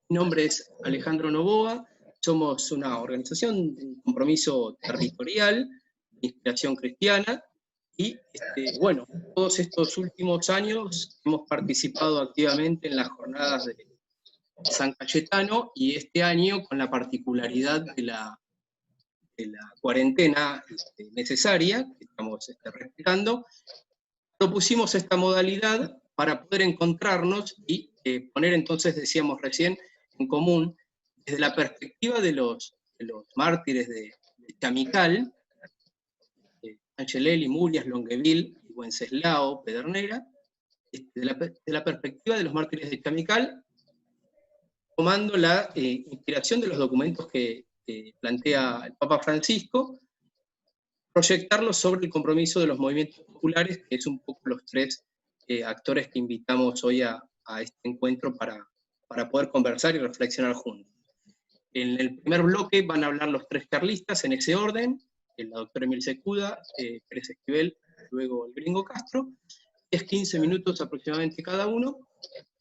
Mi nombre es Alejandro Novoa, somos una organización de compromiso territorial, de inspiración cristiana, y bueno, todos estos últimos años hemos participado activamente en las jornadas de San Cayetano, y este año, con la particularidad de la cuarentena necesaria, que estamos respetando, propusimos esta modalidad para poder encontrarnos y poner entonces, decíamos recién, en común, desde la perspectiva de los mártires de Chamical, Angelelli, Murias, Longueville, Wenceslao, Pedernera, de la perspectiva de los mártires de Chamical, tomando la inspiración de los documentos que plantea el Papa Francisco, proyectarlo sobre el compromiso de los movimientos populares, que es un poco los tres actores que invitamos hoy a este encuentro para poder conversar y reflexionar juntos. En el primer bloque van a hablar los tres charlistas en ese orden, la doctora Emil Secuda, Pérez Esquivel, luego el Gringo Castro, 15 minutos aproximadamente cada uno,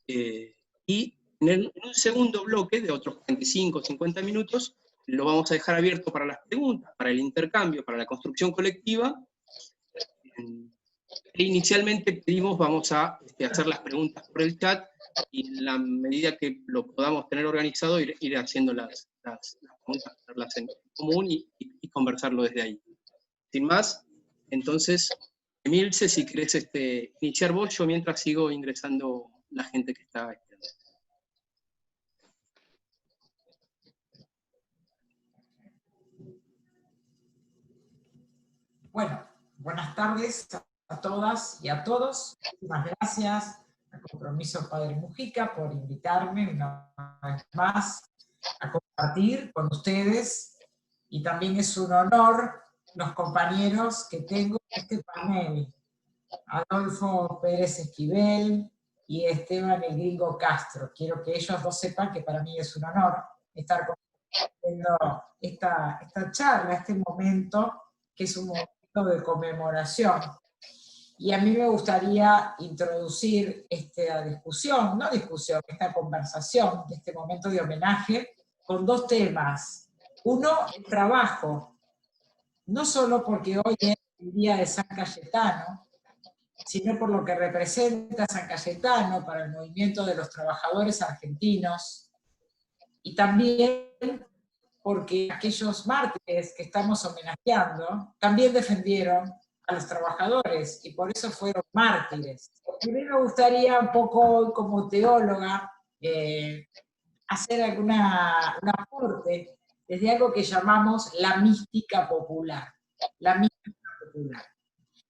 y en un segundo bloque de otros 45 o 50 minutos lo vamos a dejar abierto para las preguntas, para el intercambio, para la construcción colectiva. Inicialmente pedimos, vamos a hacer las preguntas por el chat, y en la medida que lo podamos tener organizado, ir haciendo las preguntas, hacerlas en común y conversarlo desde ahí. Sin más, entonces, Emilce, si querés iniciar vos, yo mientras sigo ingresando la gente que está esperando. Bueno, buenas tardes a todas y a todos. Muchísimas gracias a Compromiso Padre Mujica por invitarme una vez más a compartir con ustedes, y también es un honor los compañeros que tengo en este panel, Adolfo Pérez Esquivel y Esteban el Gringo Castro. Quiero que ellos dos sepan que para mí es un honor estar compartiendo esta charla, este momento, que es un momento de conmemoración. Y a mí me gustaría introducir esta discusión, esta conversación, este momento de homenaje, con dos temas. Uno, el trabajo, no solo porque hoy es el día de San Cayetano, sino por lo que representa San Cayetano para el movimiento de los trabajadores argentinos, y también porque aquellos mártires que estamos homenajeando también defendieron a los trabajadores, y por eso fueron mártires. A mí me gustaría un poco, como teóloga, hacer un aporte desde algo que llamamos la mística popular. La mística popular.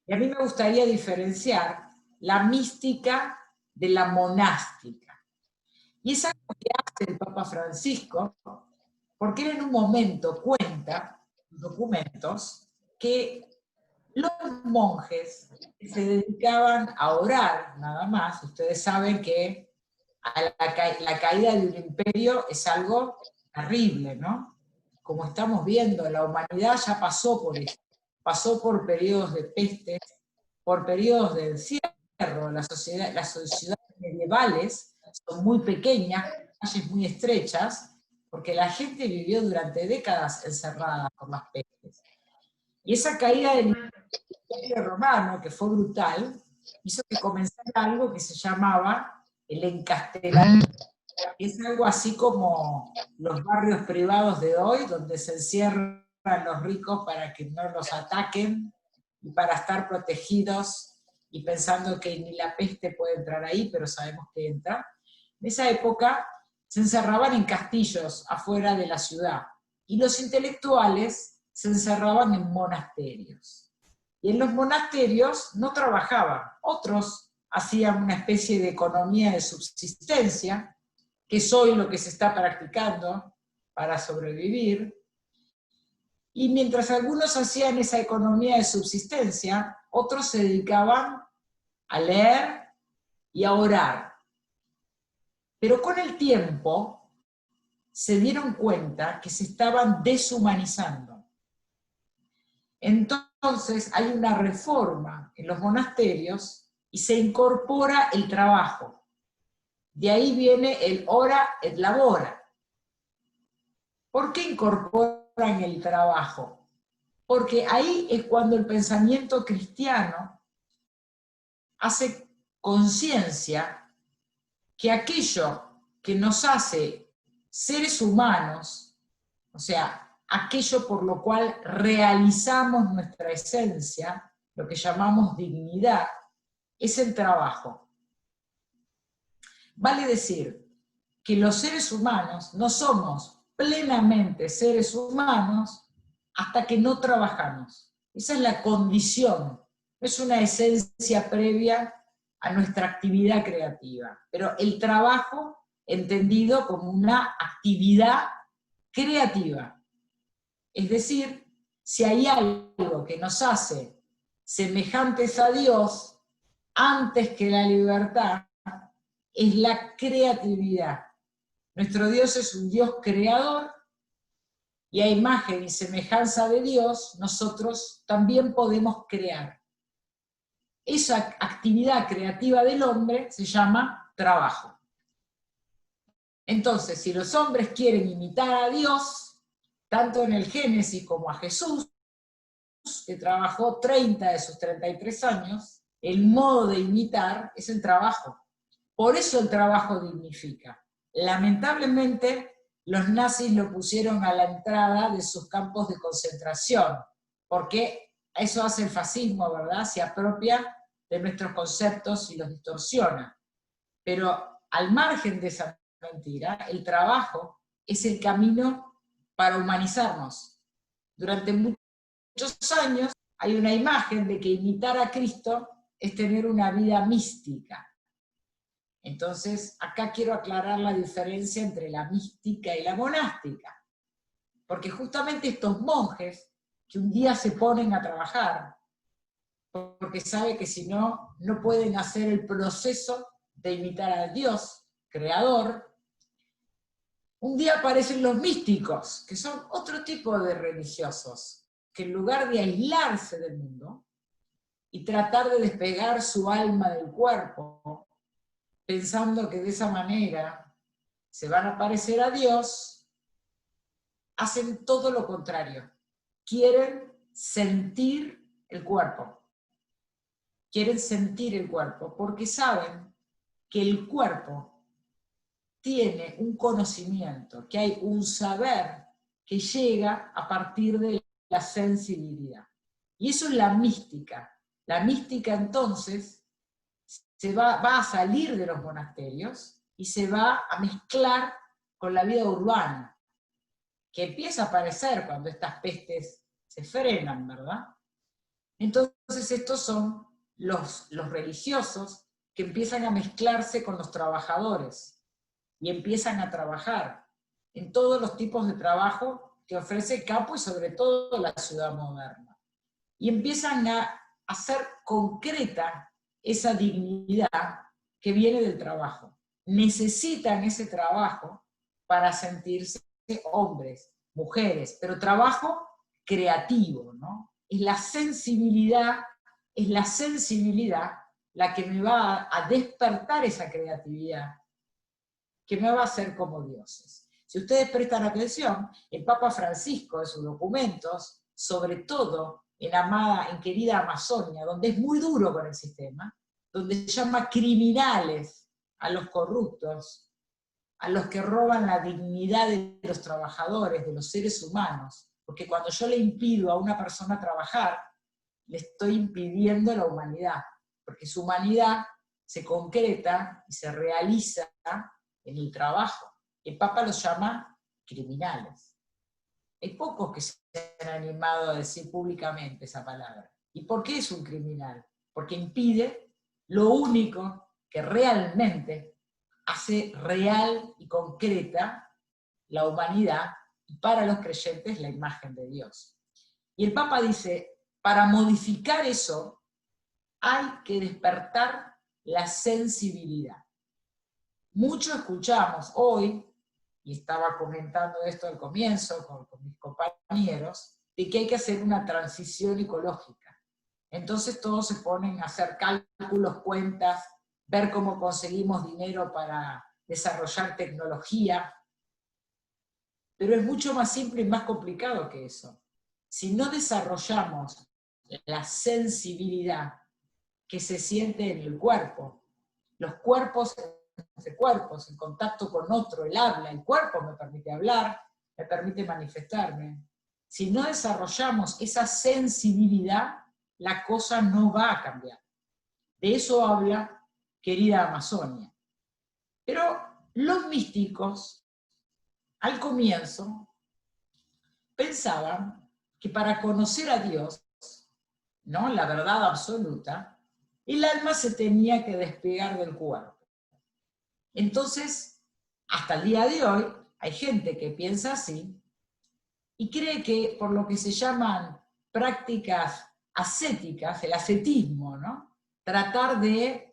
Y a mí me gustaría diferenciar la mística de la monástica. Y es algo que hace el Papa Francisco, porque él en un momento cuenta, en documentos, que los monjes que se dedicaban a orar nada más, ustedes saben que la caída de un imperio es algo terrible, ¿no? Como estamos viendo, la humanidad ya pasó por eso, pasó por periodos de pestes, por periodos de encierro. Las sociedades medievales son muy pequeñas, calles muy estrechas, porque la gente vivió durante décadas encerrada por las pestes. Y esa caída del Imperio Romano, que fue brutal, hizo que comenzara algo que se llamaba el encastelamiento. Es algo así como los barrios privados de hoy, donde se encierran los ricos para que no los ataquen y para estar protegidos, y pensando que ni la peste puede entrar ahí, pero sabemos que entra. En esa época se encerraban en castillos afuera de la ciudad, y los intelectuales se encerraban en monasterios. Y en los monasterios no trabajaban, otros hacían una especie de economía de subsistencia, que es hoy lo que se está practicando para sobrevivir. Y mientras algunos hacían esa economía de subsistencia, otros se dedicaban a leer y a orar. Pero con el tiempo se dieron cuenta que se estaban deshumanizando. Entonces hay una reforma en los monasterios y se incorpora el trabajo. De ahí viene el ora et labora. ¿Por qué incorporan el trabajo? Porque ahí es cuando el pensamiento cristiano hace conciencia que aquello que nos hace seres humanos, o sea, aquello por lo cual realizamos nuestra esencia, lo que llamamos dignidad, es el trabajo. Vale decir que los seres humanos no somos plenamente seres humanos hasta que no trabajamos. Esa es la condición, no es una esencia previa a nuestra actividad creativa, pero el trabajo entendido como una actividad creativa. Es decir, si hay algo que nos hace semejantes a Dios antes que la libertad, es la creatividad. Nuestro Dios es un Dios creador, y a imagen y semejanza de Dios, nosotros también podemos crear. Esa actividad creativa del hombre se llama trabajo. Entonces, si los hombres quieren imitar a Dios, tanto en el Génesis como a Jesús, que trabajó 30 de sus 33 años, el modo de imitar es el trabajo. Por eso el trabajo dignifica. Lamentablemente, los nazis lo pusieron a la entrada de sus campos de concentración, porque eso hace el fascismo, ¿verdad? Se apropia de nuestros conceptos y los distorsiona. Pero al margen de esa mentira, el trabajo es el camino para humanizarnos. Durante muchos años hay una imagen de que imitar a Cristo es tener una vida mística. Entonces, acá quiero aclarar la diferencia entre la mística y la monástica. Porque justamente estos monjes que un día se ponen a trabajar, porque saben que si no, no pueden hacer el proceso de imitar a Dios, creador, un día aparecen los místicos, que son otro tipo de religiosos, que en lugar de aislarse del mundo y tratar de despegar su alma del cuerpo, pensando que de esa manera se van a parecer a Dios, hacen todo lo contrario. Quieren sentir el cuerpo. Quieren sentir el cuerpo porque saben que el cuerpo tiene un conocimiento, que hay un saber que llega a partir de la sensibilidad. Y eso es la mística. La mística entonces va a salir de los monasterios y se va a mezclar con la vida urbana, que empieza a aparecer cuando estas pestes se frenan, ¿verdad? Entonces estos son los religiosos que empiezan a mezclarse con los trabajadores y empiezan a trabajar en todos los tipos de trabajo que ofrece el campo y sobre todo la ciudad moderna. Y empiezan a hacer concreta esa dignidad que viene del trabajo. Necesitan ese trabajo para sentirse hombres, mujeres, pero trabajo creativo, ¿no? Es la sensibilidad la que me va a despertar esa creatividad, que me va a hacer como dioses. Si ustedes prestan atención, el Papa Francisco en sus documentos, sobre todo en querida Amazonia, donde es muy duro con el sistema, donde llama criminales a los corruptos, a los que roban la dignidad de los trabajadores, de los seres humanos, porque cuando yo le impido a una persona trabajar, le estoy impidiendo la humanidad, porque su humanidad se concreta y se realiza en el trabajo. El Papa los llama criminales. Hay pocos que se han animado a decir públicamente esa palabra. ¿Y por qué es un criminal? Porque impide lo único que realmente hace real y concreta la humanidad, y para los creyentes la imagen de Dios. Y el Papa dice, para modificar eso hay que despertar la sensibilidad. Mucho escuchamos hoy, y estaba comentando esto al comienzo con mis compañeros, de que hay que hacer una transición ecológica. Entonces todos se ponen a hacer cálculos, cuentas ver cómo conseguimos dinero para desarrollar tecnología, pero es mucho más simple y más complicado que eso. Si no desarrollamos la sensibilidad que se siente en el cuerpo, los cuerpos entre cuerpos, en contacto con otro, el habla, el cuerpo me permite hablar, me permite manifestarme. Si no desarrollamos esa sensibilidad, la cosa no va a cambiar. De eso habla querida Amazonia. Pero los místicos, al comienzo, pensaban que para conocer a Dios, ¿no?, la verdad absoluta, el alma se tenía que despegar del cuerpo. Entonces, hasta el día de hoy, hay gente que piensa así y cree que por lo que se llaman prácticas ascéticas, el ascetismo, ¿no?, tratar de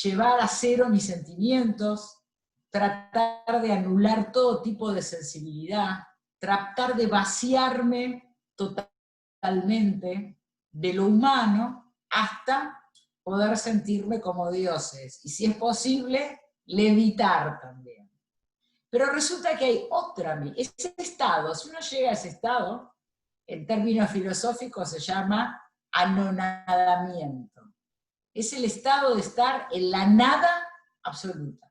llevar a cero mis sentimientos, tratar de anular todo tipo de sensibilidad, tratar de vaciarme totalmente de lo humano hasta poder sentirme como dioses, y si es posible, levitar también. Pero resulta que hay otra, ese estado, si uno llega a ese estado, en términos filosóficos se llama anonadamiento. Es el estado de estar en la nada absoluta.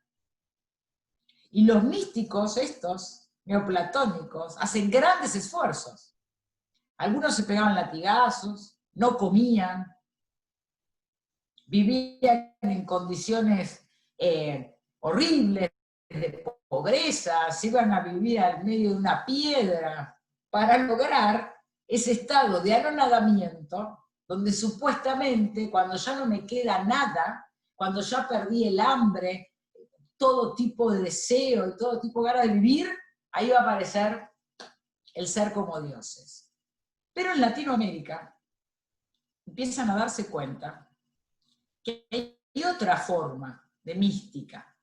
Y los místicos, estos neoplatónicos, hacen grandes esfuerzos. Algunos se pegaban latigazos, no comían, vivían en condiciones horribles de pobreza, se iban a vivir al medio de una piedra para lograr ese estado de anonadamiento donde supuestamente cuando ya no me queda nada, cuando ya perdí el hambre, todo tipo de deseo y todo tipo de ganas de vivir, ahí va a aparecer el ser como dioses. Pero en Latinoamérica empiezan a darse cuenta que hay otra forma de mística,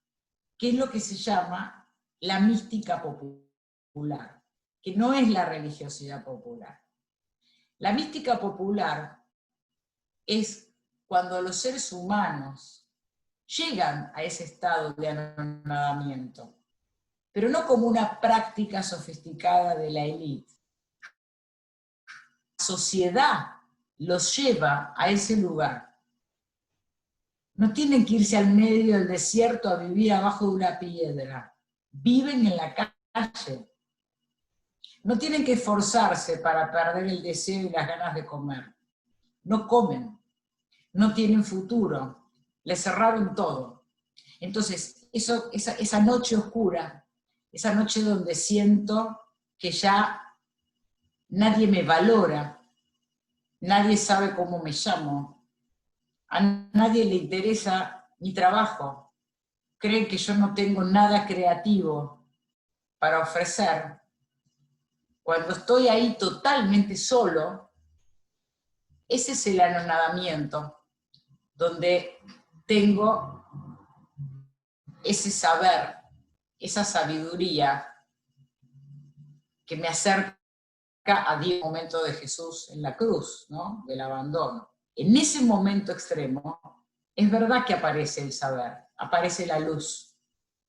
que es lo que se llama la mística popular, que no es la religiosidad popular. La mística popular es cuando los seres humanos llegan a ese estado de anonadamiento, pero no como una práctica sofisticada de la élite. La sociedad los lleva a ese lugar. No tienen que irse al medio del desierto a vivir abajo de una piedra. Viven en la calle. No tienen que esforzarse para perder el deseo y las ganas de comer. No comen. No tienen futuro. Les cerraron todo. Entonces, esa noche oscura, esa noche donde siento que ya nadie me valora, nadie sabe cómo me llamo, a nadie le interesa mi trabajo, creen que yo no tengo nada creativo para ofrecer. Cuando estoy ahí totalmente solo, ese es el anonadamiento, donde tengo ese saber, esa sabiduría que me acerca a 10 momentos de Jesús en la cruz, ¿no?, del abandono. En ese momento extremo, es verdad que aparece el saber, aparece la luz,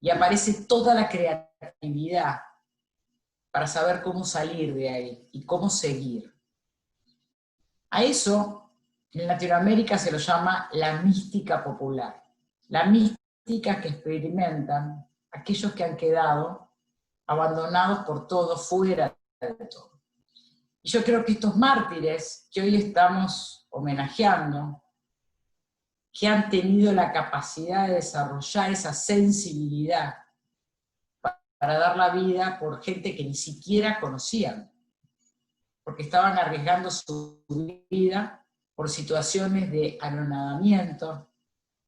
y aparece toda la creatividad para saber cómo salir de ahí y cómo seguir. A eso, en Latinoamérica se lo llama la mística popular. La mística que experimentan aquellos que han quedado abandonados por todo, fuera de todo. Y yo creo que estos mártires que hoy estamos homenajeando, que han tenido la capacidad de desarrollar esa sensibilidad para dar la vida por gente que ni siquiera conocían, porque estaban arriesgando su vida por situaciones de anonadamiento,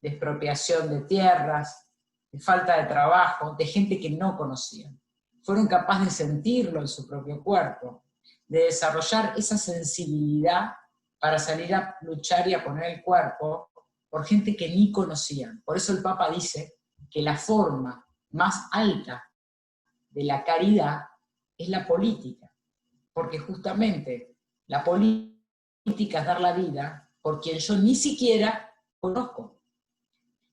de expropiación de tierras, de falta de trabajo, de gente que no conocían. Fueron capaces de sentirlo en su propio cuerpo, de desarrollar esa sensibilidad para salir a luchar y a poner el cuerpo por gente que ni conocían. Por eso el Papa dice que la forma más alta de la caridad es la política, porque justamente la política es dar la vida por quien yo ni siquiera conozco.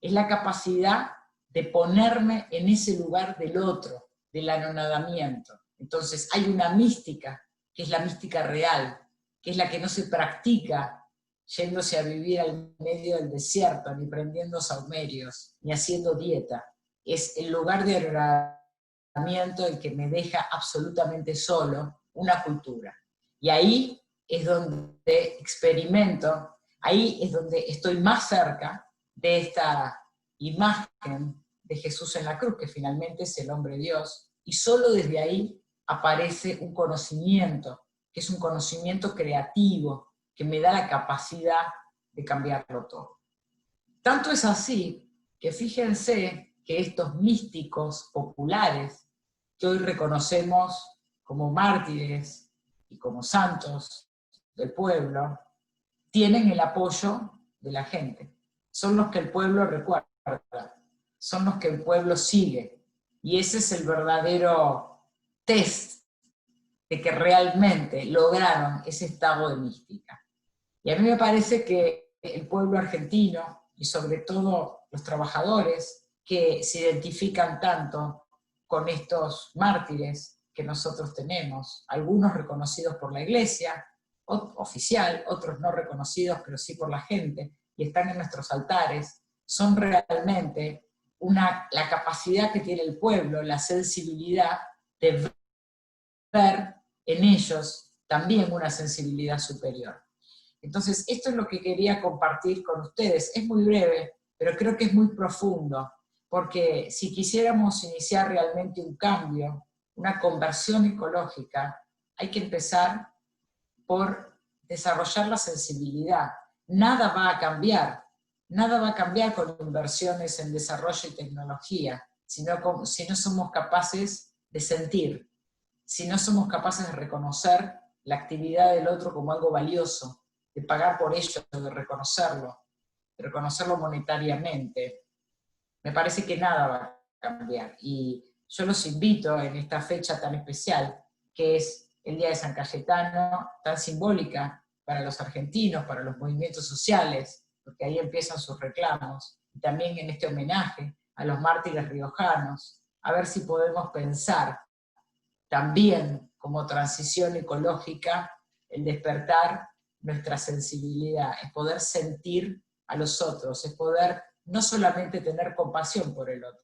es la capacidad de ponerme en ese lugar del otro, del anonadamiento. Entonces hay una mística, que es la mística real, que es la que no se practica yéndose a vivir al medio del desierto, ni prendiendo saumerios, ni haciendo dieta. Es el lugar de anonadamiento el que me deja absolutamente solo, una cultura. Y ahí es donde experimento, ahí es donde estoy más cerca de esta imagen de Jesús en la cruz, que finalmente es el hombre Dios, y solo desde ahí aparece un conocimiento, que es un conocimiento creativo, que me da la capacidad de cambiarlo todo. Tanto es así que fíjense que estos místicos populares, que hoy reconocemos como mártires y como santos del pueblo, tienen el apoyo de la gente. Son los que el pueblo recuerda, son los que el pueblo sigue. Y ese es el verdadero test de que realmente lograron ese estado de mística. Y a mí me parece que el pueblo argentino, y sobre todo los trabajadores, que se identifican tanto con estos mártires que nosotros tenemos, algunos reconocidos por la Iglesia, oficial, otros no reconocidos, pero sí por la gente, y están en nuestros altares, son realmente la capacidad que tiene el pueblo, la sensibilidad de ver en ellos también una sensibilidad superior. Entonces, esto es lo que quería compartir con ustedes. Es muy breve, pero creo que es muy profundo, porque si quisiéramos iniciar realmente un cambio, una conversión ecológica, hay que empezar por desarrollar la sensibilidad. Nada va a cambiar con inversiones en desarrollo y tecnología, si no somos capaces de sentir, si no somos capaces de reconocer la actividad del otro como algo valioso, de pagar por ello, de reconocerlo monetariamente. Me parece que nada va a cambiar. Y yo los invito en esta fecha tan especial, que es el Día de San Cayetano, tan simbólica para los argentinos, para los movimientos sociales, porque ahí empiezan sus reclamos, y también en este homenaje a los mártires riojanos, a ver si podemos pensar también como transición ecológica el despertar nuestra sensibilidad, es poder sentir a los otros, es poder no solamente tener compasión por el otro,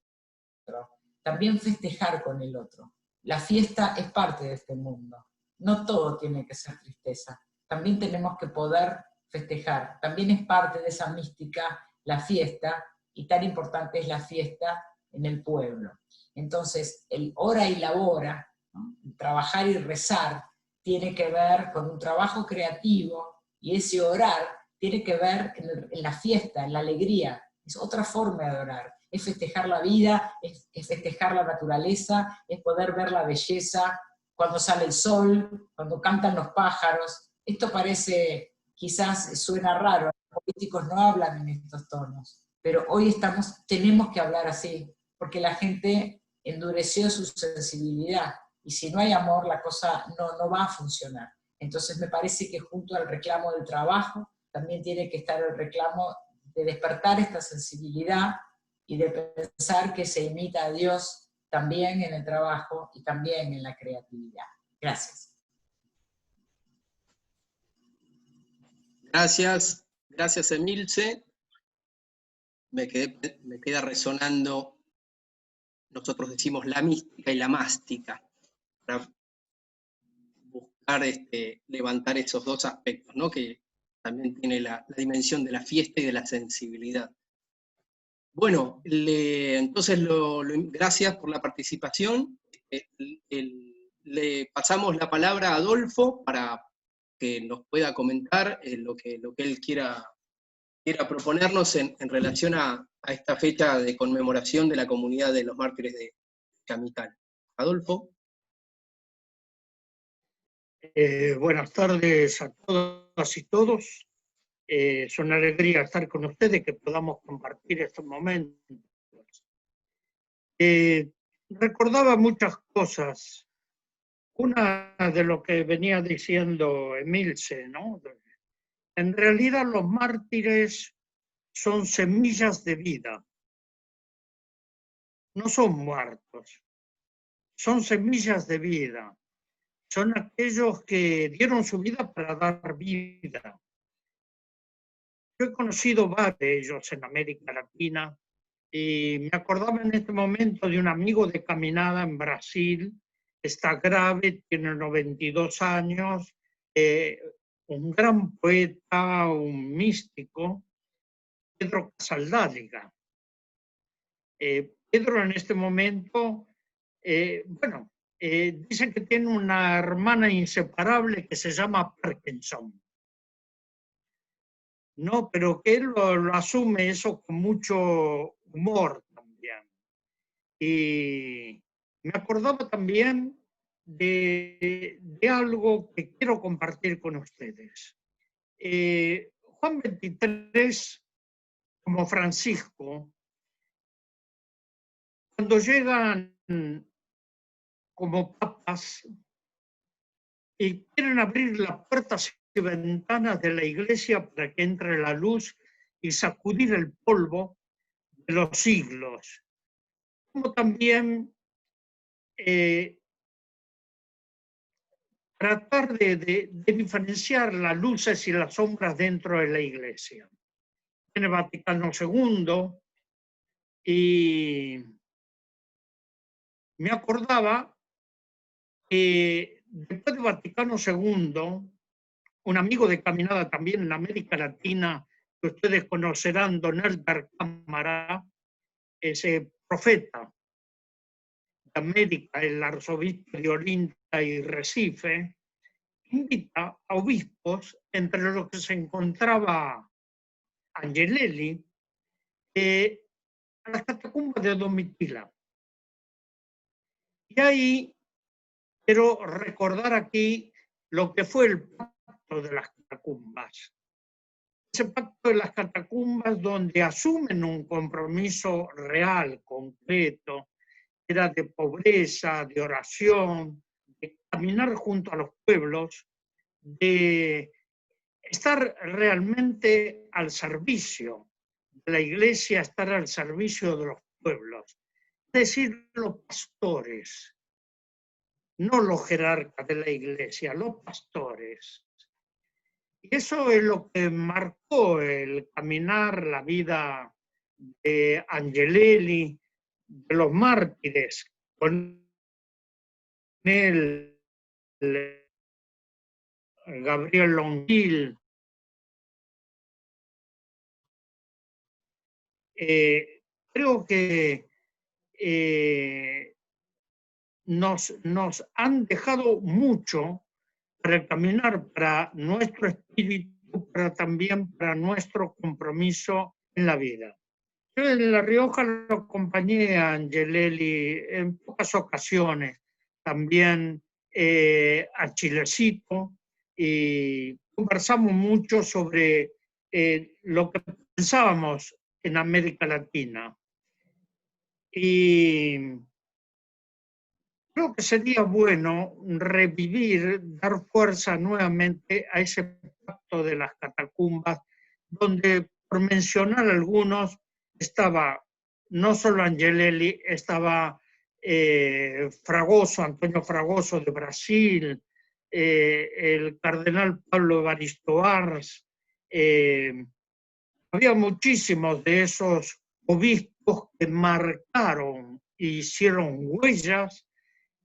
también festejar con el otro. La fiesta es parte de este mundo, no todo tiene que ser tristeza, también tenemos que poder festejar, también es parte de esa mística la fiesta, y tan importante es la fiesta en el pueblo. Entonces, el ora y labora, ¿no? Trabajar y rezar, tiene que ver con un trabajo creativo, y ese orar tiene que ver en la fiesta, en la alegría. Es otra forma de orar, es festejar la vida, es festejar la naturaleza, es poder ver la belleza cuando sale el sol, cuando cantan los pájaros. Esto parece, quizás suena raro, los políticos no hablan en estos tonos, pero hoy tenemos que hablar así, porque la gente endureció su sensibilidad, y si no hay amor la cosa no va a funcionar. Entonces me parece que junto al reclamo del trabajo también tiene que estar el reclamo de despertar esta sensibilidad y de pensar que se imita a Dios también en el trabajo y también en la creatividad. Gracias. Gracias Emilce. Me queda resonando, nosotros decimos la mística y la mástica, para buscar levantar esos dos aspectos, ¿no? Que también tiene la dimensión de la fiesta y de la sensibilidad. Bueno, entonces gracias por la participación. Le pasamos la palabra a Adolfo para que nos pueda comentar lo que él quiera proponernos en relación a esta fecha de conmemoración de la comunidad de los mártires de Chamical. Adolfo. Buenas tardes a todas y todos. Es una alegría estar con ustedes, que podamos compartir estos momentos. Recordaba muchas cosas. Una de lo que venía diciendo Emilce, ¿no? En realidad los mártires son semillas de vida. no son muertos, son semillas de vida, son aquellos que dieron su vida para dar vida. Yo he conocido varios de ellos en América Latina y me acordaba en este momento de un amigo de caminada en Brasil, está grave, tiene 92 años, un gran poeta, un místico, Pedro Casaldáliga. Pedro en este momento, dicen que tiene una hermana inseparable que se llama Parkinson. No, pero que él lo asume eso con mucho humor también. Y me acordaba también de algo que quiero compartir con ustedes. Juan 23, como Francisco, cuando llegan como papas y quieren abrir las puertas y ventanas de la iglesia para que entre la luz y sacudir el polvo de los siglos, como también tratar de diferenciar las luces y las sombras dentro de la iglesia. En el Vaticano II, y me acordaba que después del Vaticano II, un amigo de caminada también en América Latina, que ustedes conocerán, don Elder Cámara, ese profeta de América, el arzobispo de Olinda y Recife, invita a obispos, entre los que se encontraba Angelelli, a las catacumbas de Domitila. Y ahí quiero recordar aquí lo que fue el pacto de las catacumbas. Ese pacto de las catacumbas donde asumen un compromiso real, concreto, era de pobreza, de oración, de caminar junto a los pueblos, de estar realmente al servicio de la iglesia, estar al servicio de los pueblos. Es decir, los pastores, no los jerarcas de la iglesia, los pastores. Y eso es lo que marcó el caminar, la vida de Angelelli, de los mártires, con él, Gabriel Longil. Creo que nos han dejado mucho para caminar, para nuestro espíritu, pero también para nuestro compromiso en la vida. Yo en La Rioja lo acompañé a Angelelli en pocas ocasiones, también a Chilecito, y conversamos mucho sobre lo que pensábamos en América Latina. Y creo que sería bueno revivir, dar fuerza nuevamente a ese pacto de las catacumbas, donde, por mencionar algunos, estaba no solo Angelelli, estaba Fragoso, Antonio Fragoso de Brasil, el cardenal Pablo Evaristo Ars. Había muchísimos de esos obispos que marcaron e hicieron huellas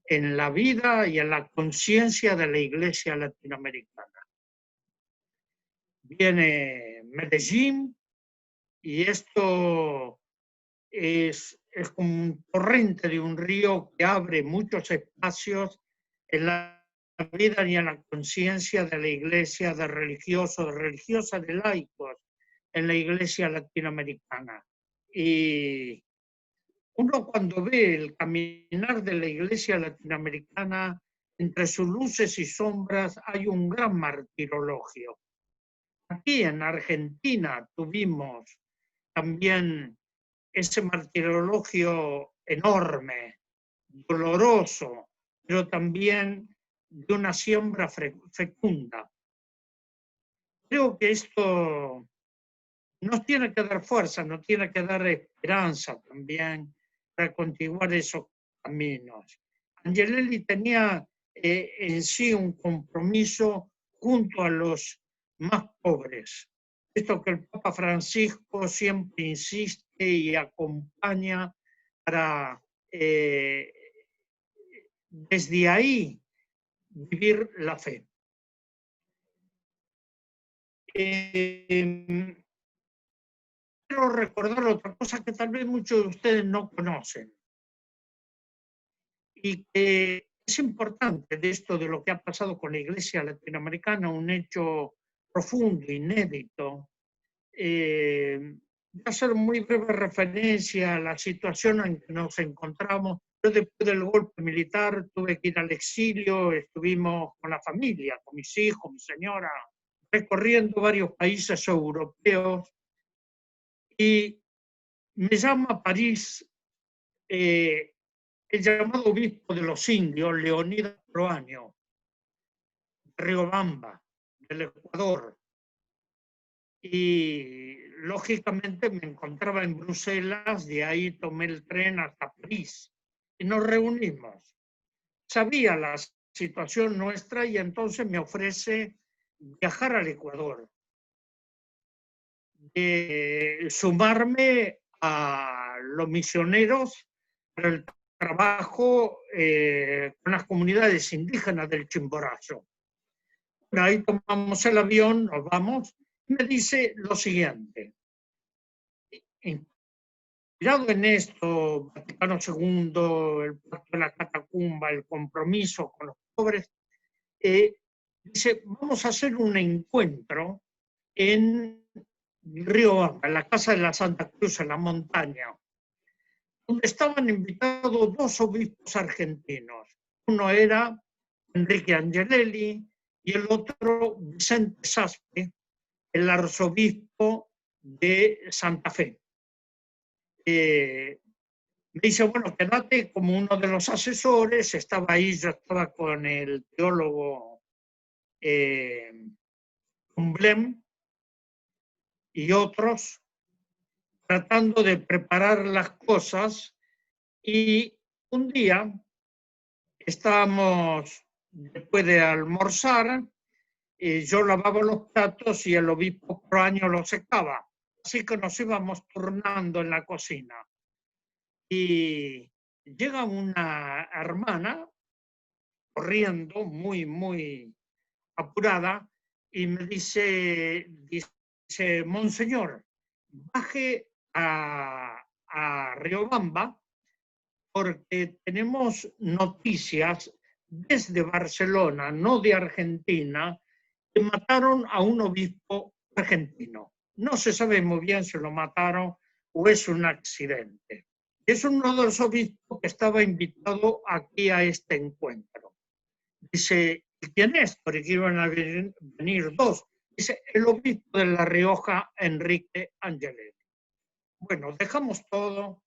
en la vida y en la conciencia de la iglesia latinoamericana. Viene Medellín y esto es como un torrente de un río que abre muchos espacios en la vida y en la conciencia de la iglesia, de religiosos, de religiosas, de laicos en la iglesia latinoamericana. Y uno cuando ve el caminar de la iglesia latinoamericana, entre sus luces y sombras hay un gran martirologio. Aquí en Argentina tuvimos también ese martirologio enorme, doloroso, pero también de una siembra fecunda. Creo que esto nos tiene que dar fuerza, nos tiene que dar esperanza también para continuar esos caminos. Angelelli tenía en sí un compromiso junto a los más pobres. Esto que el Papa Francisco siempre insiste y acompaña para desde ahí vivir la fe. Quiero recordar otra cosa que tal vez muchos de ustedes no conocen y que es importante de esto, de lo que ha pasado con la Iglesia latinoamericana, un hecho profundo, inédito. Voy a hacer muy breve referencia a la situación en que nos encontramos. Yo después del golpe militar tuve que ir al exilio, estuvimos con la familia, con mis hijos, mi señora, recorriendo varios países europeos y me llama a París el llamado obispo de los indios, Leonidas Proaño, de Riobamba, del Ecuador. Y lógicamente me encontraba en Bruselas, de ahí tomé el tren hasta París y nos reunimos. Sabía la situación nuestra y entonces me ofrece viajar al Ecuador, sumarme a los misioneros para el trabajo con las comunidades indígenas del Chimborazo. Ahí tomamos el avión, nos vamos, y me dice lo siguiente. Inspirado en esto, Vaticano II, el pacto de la catacumba, el compromiso con los pobres, dice, vamos a hacer un encuentro en Riobamba, en la Casa de la Santa Cruz, en la montaña, donde estaban invitados dos obispos argentinos. Uno era Enrique Angelelli y el otro Vicente Saspe, el arzobispo de Santa Fe. Me dice, bueno, quédate como uno de los asesores. Estaba ahí, yo estaba con el teólogo Umblem y otros, tratando de preparar las cosas. Y un día estábamos, después de almorzar, yo lavaba los platos y el obispo Proaño los secaba. Así que nos íbamos turnando en la cocina. Y llega una hermana corriendo, muy apurada, y me dice, Monseñor, baje a Riobamba porque tenemos noticias desde Barcelona, no de Argentina, que mataron a un obispo argentino. No se sabe muy bien si lo mataron o es un accidente. Es uno de los obispos que estaba invitado aquí a este encuentro. Dice, ¿y quién es? Porque iban a venir dos. Dice, el obispo de La Rioja, Enrique Angelelli. Bueno, dejamos todo,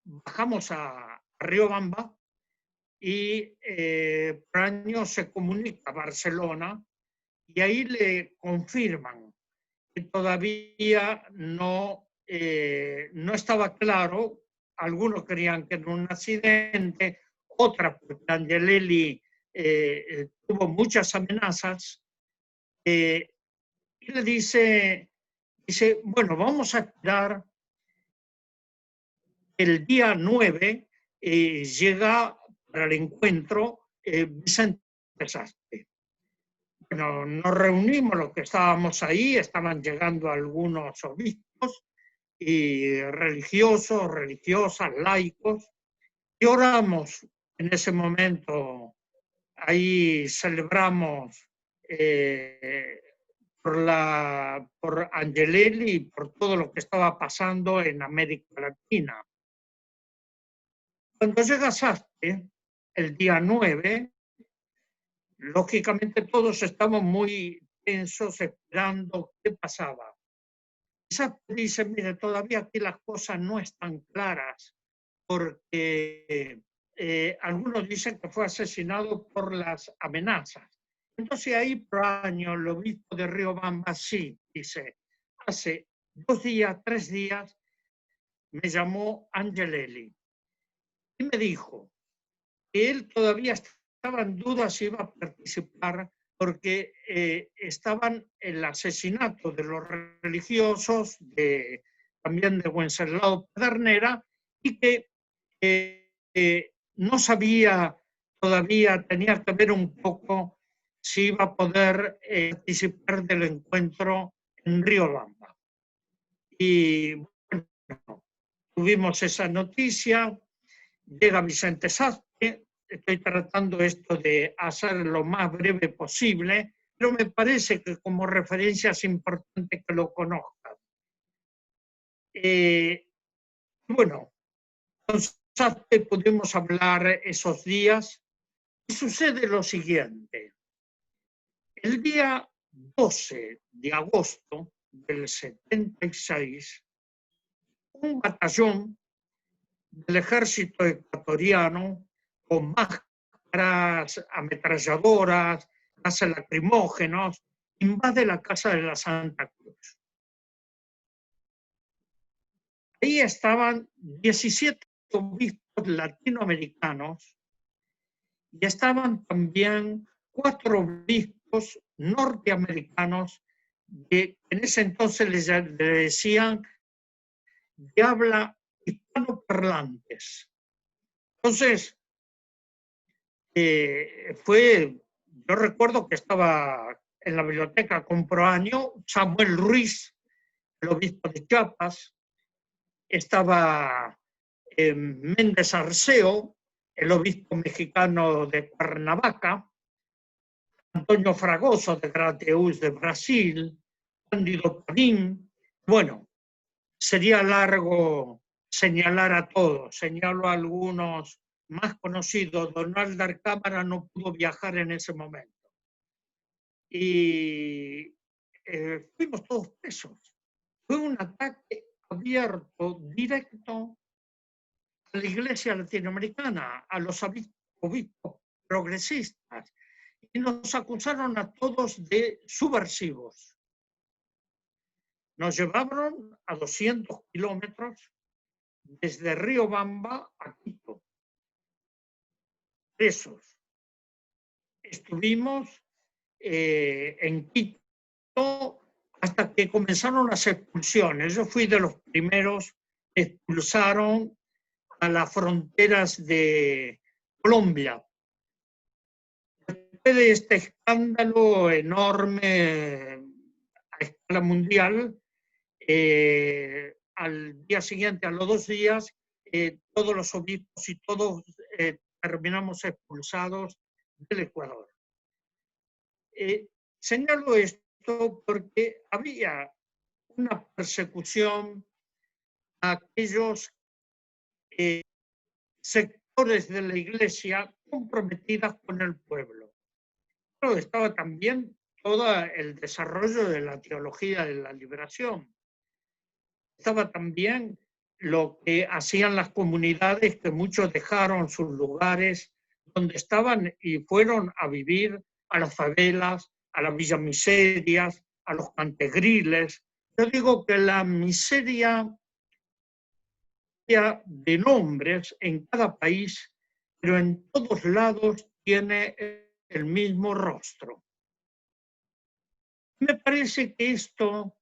bajamos a Riobamba y Proaño se comunica a Barcelona y ahí le confirman que todavía no estaba claro. Algunos creían que era un accidente, otra porque Angelelli tuvo muchas amenazas, y le dice, bueno, vamos a esperar. El día 9 llega para el encuentro Vicente Saspe. Bueno, nos reunimos los que estábamos ahí, estaban llegando algunos obispos y religiosos, religiosas, laicos, y oramos en ese momento. Ahí celebramos por Angelelli y por todo lo que estaba pasando en América Latina. Cuando llega Saspe, el día 9, lógicamente todos estamos muy tensos esperando qué pasaba. Saspe dice, mire, todavía aquí las cosas no están claras, porque algunos dicen que fue asesinado por las amenazas. Entonces ahí Proaño, el obispo de Riobamba, sí, dice, hace 2 días, 3 días, me llamó Angelelli y me dijo que él todavía estaba en duda si iba a participar porque estaban el asesinato de los religiosos, también de Wenceslao Pedernera, y que no sabía todavía, tenía que ver un poco si iba a poder participar del encuentro en Riobamba. Y bueno, tuvimos esa noticia, llega Vicente Sastre, estoy tratando esto de hacer lo más breve posible, pero me parece que como referencia es importante que lo conozcan. Bueno, con Sastre pudimos hablar esos días y sucede lo siguiente. El día 12 de agosto del 76, un batallón del ejército ecuatoriano con máscaras, ametralladoras, gases lacrimógenos, invade la casa de la Santa Cruz. Ahí estaban 17 obispos latinoamericanos y estaban también 4 obispos norteamericanos que en ese entonces le decían de habla hispanoparlantes. Entonces, yo recuerdo que estaba en la biblioteca con Proaño, Samuel Ruiz, el obispo de Chiapas, estaba Méndez Arceo, el obispo mexicano de Cuernavaca, Antonio Fragoso de Grateus de Brasil, Cándido Padín. Bueno, sería largo señalar a todos, señalo a algunos más conocidos. Donald Arcámara no pudo viajar en ese momento. Y fuimos todos presos. Fue un ataque abierto, directo a la Iglesia latinoamericana, a los obispos progresistas, y nos acusaron a todos de subversivos. Nos llevaron a 200 kilómetros desde Riobamba a Quito. Presos. Estuvimos en Quito hasta que comenzaron las expulsiones. Yo fui de los primeros que expulsaron a las fronteras de Colombia. Después de este escándalo enorme a escala mundial, al día siguiente, a los 2 días, todos los obispos y todos terminamos expulsados del Ecuador. Señalo esto porque había una persecución a aquellos sectores de la Iglesia comprometidas con el pueblo. Pero estaba también todo el desarrollo de la teología de la liberación. Estaba también lo que hacían las comunidades, que muchos dejaron sus lugares donde estaban y fueron a vivir a las favelas, a las villamiserias, a los cantegriles. Yo digo que la miseria de nombres en cada país, pero en todos lados tiene el mismo rostro. Me parece que esto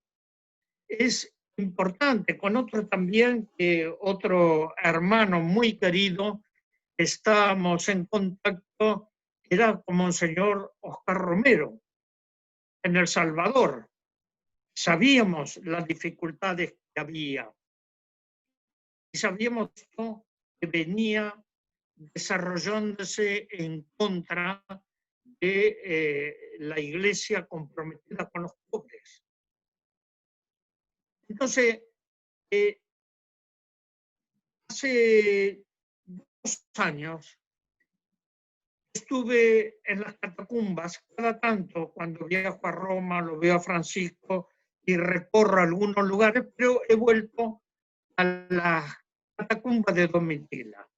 es importante, con otro también, que otro hermano muy querido, estábamos en contacto, era con Monseñor Oscar Romero, en El Salvador. Sabíamos las dificultades que había y sabíamos que venía desarrollándose en contra de la Iglesia comprometida con los pobres. Entonces, hace 2 años estuve en las catacumbas, cada tanto cuando viajo a Roma, lo veo a Francisco y recorro algunos lugares, pero he vuelto a la catacumba de Domitila.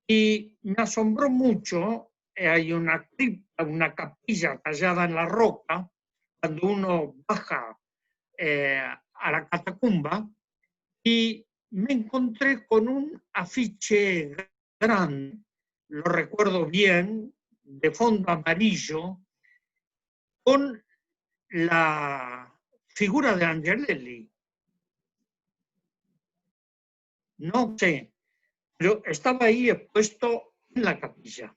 Y me asombró mucho, hay una cripta, una capilla tallada en la roca, cuando uno baja a la catacumba, y me encontré con un afiche grande, lo recuerdo bien, de fondo amarillo, con la figura de Angelelli. No sé, pero estaba ahí expuesto en la capilla.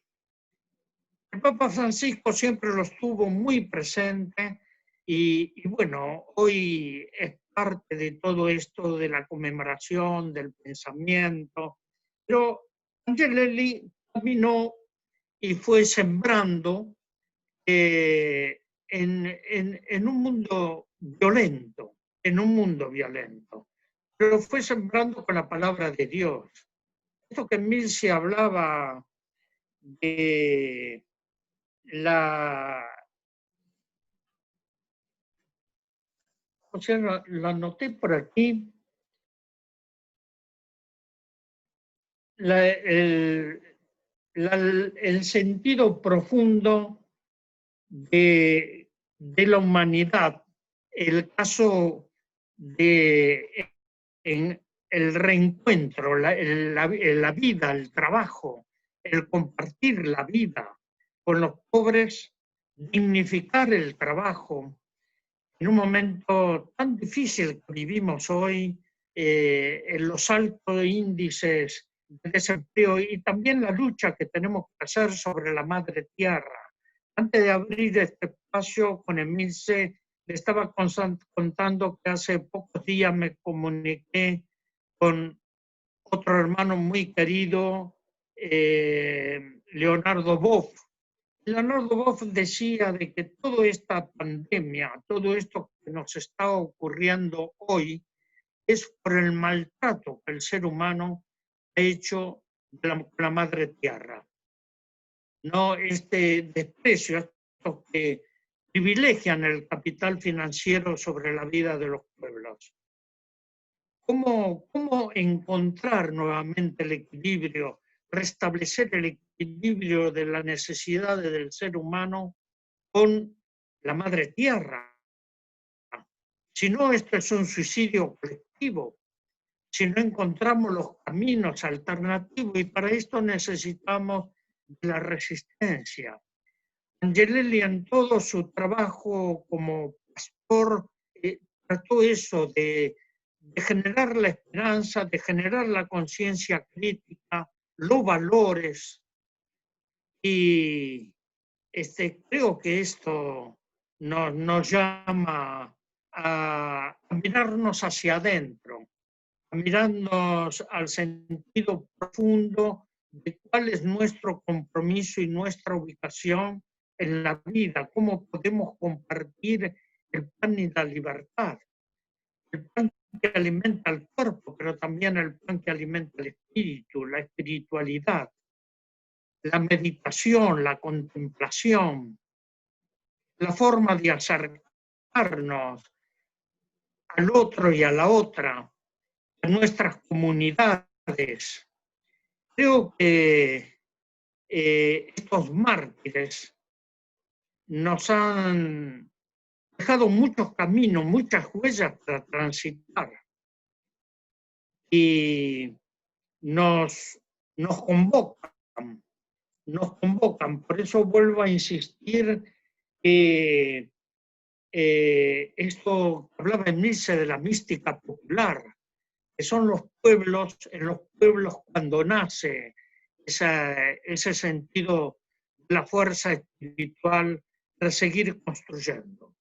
El Papa Francisco siempre lo estuvo muy presente y bueno, hoy es parte de todo esto de la conmemoración, del pensamiento, pero Angelelli caminó y fue sembrando en un mundo violento, pero fue sembrando con la palabra de Dios. Esto que en Milce hablaba de o sea, lo anoté por aquí, el sentido profundo de la humanidad, el caso de el reencuentro, la vida, el trabajo, el compartir la vida con los pobres, dignificar el trabajo en un momento tan difícil que vivimos hoy, en los altos índices de desempleo y también la lucha que tenemos que hacer sobre la madre tierra. Antes de abrir este espacio con Emilce, le estaba contando que hace pocos días me comuniqué con otro hermano muy querido, Leonardo Boff. Leonardo Boff decía de que toda esta pandemia, todo esto que nos está ocurriendo hoy, es por el maltrato que el ser humano ha hecho de la madre tierra. No este desprecio, estos que privilegian el capital financiero sobre la vida de los pueblos. ¿Cómo encontrar nuevamente el equilibrio, restablecer el equilibrio de las necesidades del ser humano con la madre tierra? Si no, esto es un suicidio colectivo. Si no encontramos los caminos alternativos, y para esto necesitamos de la resistencia. Angelelli en todo su trabajo como pastor trató eso de generar la esperanza, de generar la conciencia crítica, los valores, y creo que esto nos llama a mirarnos hacia adentro, a mirarnos al sentido profundo de cuál es nuestro compromiso y nuestra ubicación en la vida, cómo podemos compartir el pan y la libertad, el pan que alimenta al cuerpo, pero también el pan que alimenta el espíritu, la espiritualidad, la meditación, la contemplación, la forma de acercarnos al otro y a la otra, a nuestras comunidades. Creo que estos mártires nos han dejado muchos caminos, muchas huellas para transitar y nos convocan. Por eso vuelvo a insistir que esto hablaba en Milce de la mística popular, que son los pueblos, en los pueblos cuando nace ese sentido de la fuerza espiritual para seguir construyendo.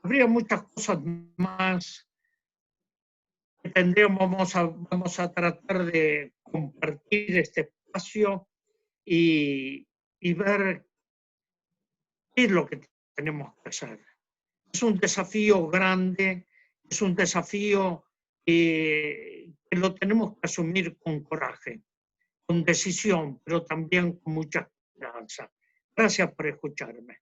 Habría muchas cosas más que vamos a tratar de compartir este espacio y ver qué es lo que tenemos que hacer. Es un desafío grande, es un desafío que lo tenemos que asumir con coraje, con decisión, pero también con mucha esperanza. Gracias por escucharme.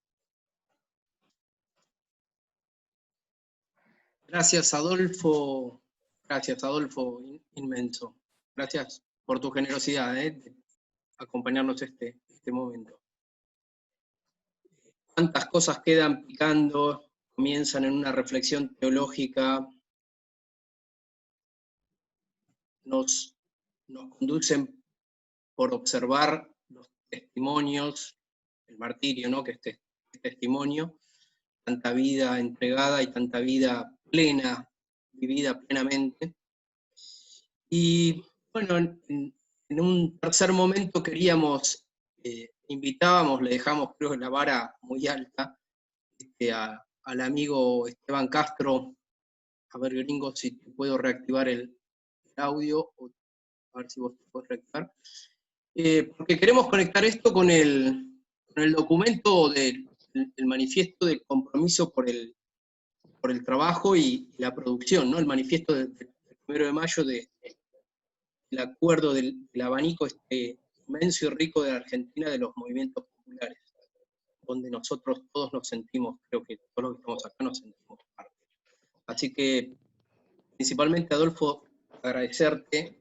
Gracias, Adolfo. Gracias, Adolfo, inmenso. Gracias por tu generosidad de acompañarnos este momento. Cuántas cosas quedan picando, comienzan en una reflexión teológica nos conducen por observar los testimonios, el martirio, ¿no? Que este testimonio, tanta vida entregada y tanta vida plena, vivida plenamente. Y bueno, en un tercer momento queríamos, invitábamos, le dejamos creo la vara muy alta, al amigo Esteban Castro. A ver, gringo, si te puedo reactivar el audio, o a ver si vos te podés reactivar. Porque queremos conectar esto con el documento del manifiesto del compromiso por el trabajo y la producción, ¿no? El manifiesto del 1 de mayo del acuerdo del abanico inmenso y rico de la Argentina de los movimientos populares, donde nosotros todos nos sentimos, creo que todos los que estamos acá nos sentimos parte. Así que, principalmente, Adolfo, agradecerte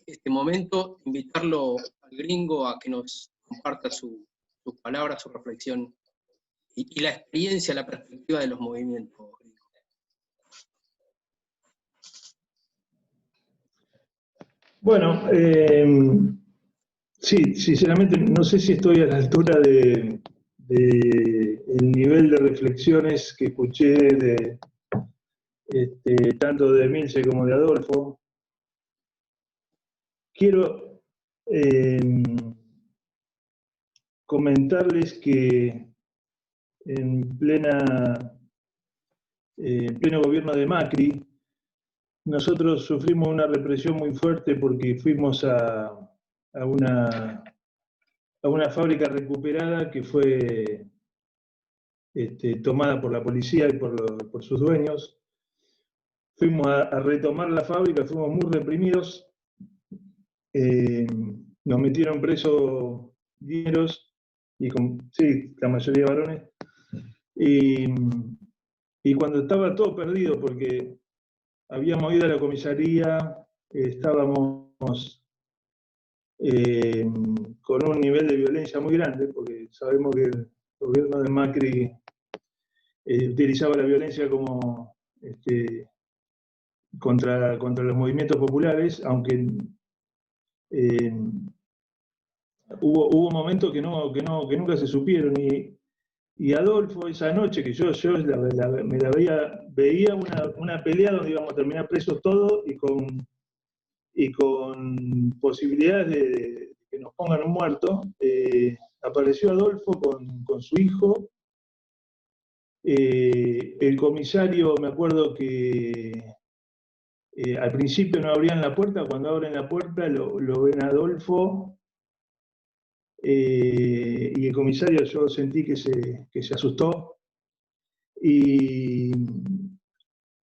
este momento, invitarlo al gringo a que nos comparta sus palabras, su reflexión y la experiencia, la perspectiva de los movimientos. Bueno, sí, sinceramente no sé si estoy a la altura de el nivel de reflexiones que escuché tanto de Milce como de Adolfo. Quiero comentarles que en pleno gobierno de Macri, nosotros sufrimos una represión muy fuerte porque fuimos a una fábrica recuperada que fue tomada por la policía y por sus dueños. Fuimos a retomar la fábrica, fuimos muy reprimidos. Nos metieron presos dineros, sí, la mayoría varones. Y cuando estaba todo perdido, porque habíamos ido a la comisaría, estábamos con un nivel de violencia muy grande, porque sabemos que el gobierno de Macri utilizaba la violencia como contra los movimientos populares, aunque hubo momentos que nunca se supieron. Y Adolfo, esa noche que yo me la veía una pelea donde íbamos a terminar presos todos y con posibilidades de que nos pongan un muerto. Apareció Adolfo con su hijo. El comisario, me acuerdo que al principio no abrían la puerta, cuando abren la puerta lo ven a Adolfo, y el comisario yo sentí que se asustó, y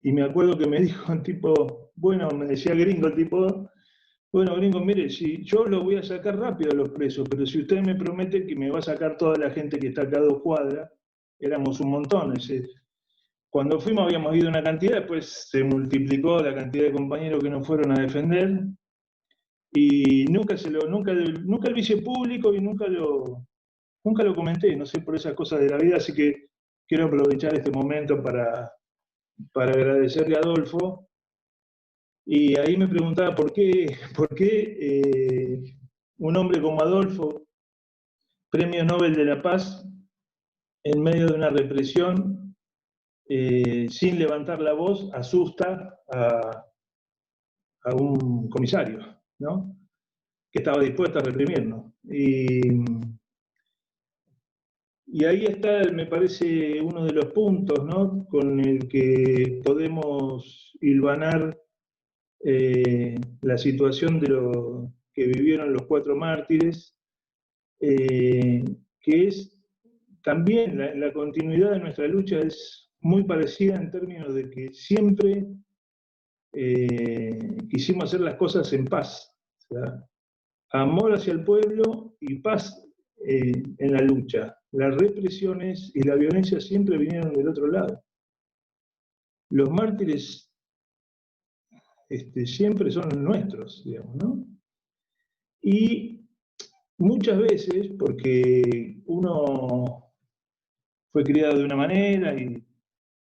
me acuerdo que me dijo un tipo, bueno, me decía gringo el tipo, bueno, gringo, mire, si yo lo voy a sacar rápido a los presos, pero si usted me promete que me va a sacar toda la gente que está acá a 2 cuadras, éramos un montón. Cuando fuimos habíamos ido una cantidad, después se multiplicó la cantidad de compañeros que nos fueron a defender, y nunca lo hice público y nunca lo comenté, no sé, por esas cosas de la vida, así que quiero aprovechar este momento para agradecerle a Adolfo. Y ahí me preguntaba por qué un hombre como Adolfo, Premio Nobel de la Paz, en medio de una represión, sin levantar la voz, asusta a un comisario, ¿no? Que estaba dispuesto a reprimirnos. Y ahí está, me parece, uno de los puntos, ¿no?, con el que podemos hilvanar la situación de lo que vivieron los 4 mártires, que es también la continuidad de nuestra lucha es muy parecida en términos de que siempre quisimos hacer las cosas en paz, o sea, amor hacia el pueblo y paz en la lucha. Las represiones y la violencia siempre vinieron del otro lado. Los mártires siempre son nuestros, digamos, ¿no? Y muchas veces, porque uno fue criado de una manera y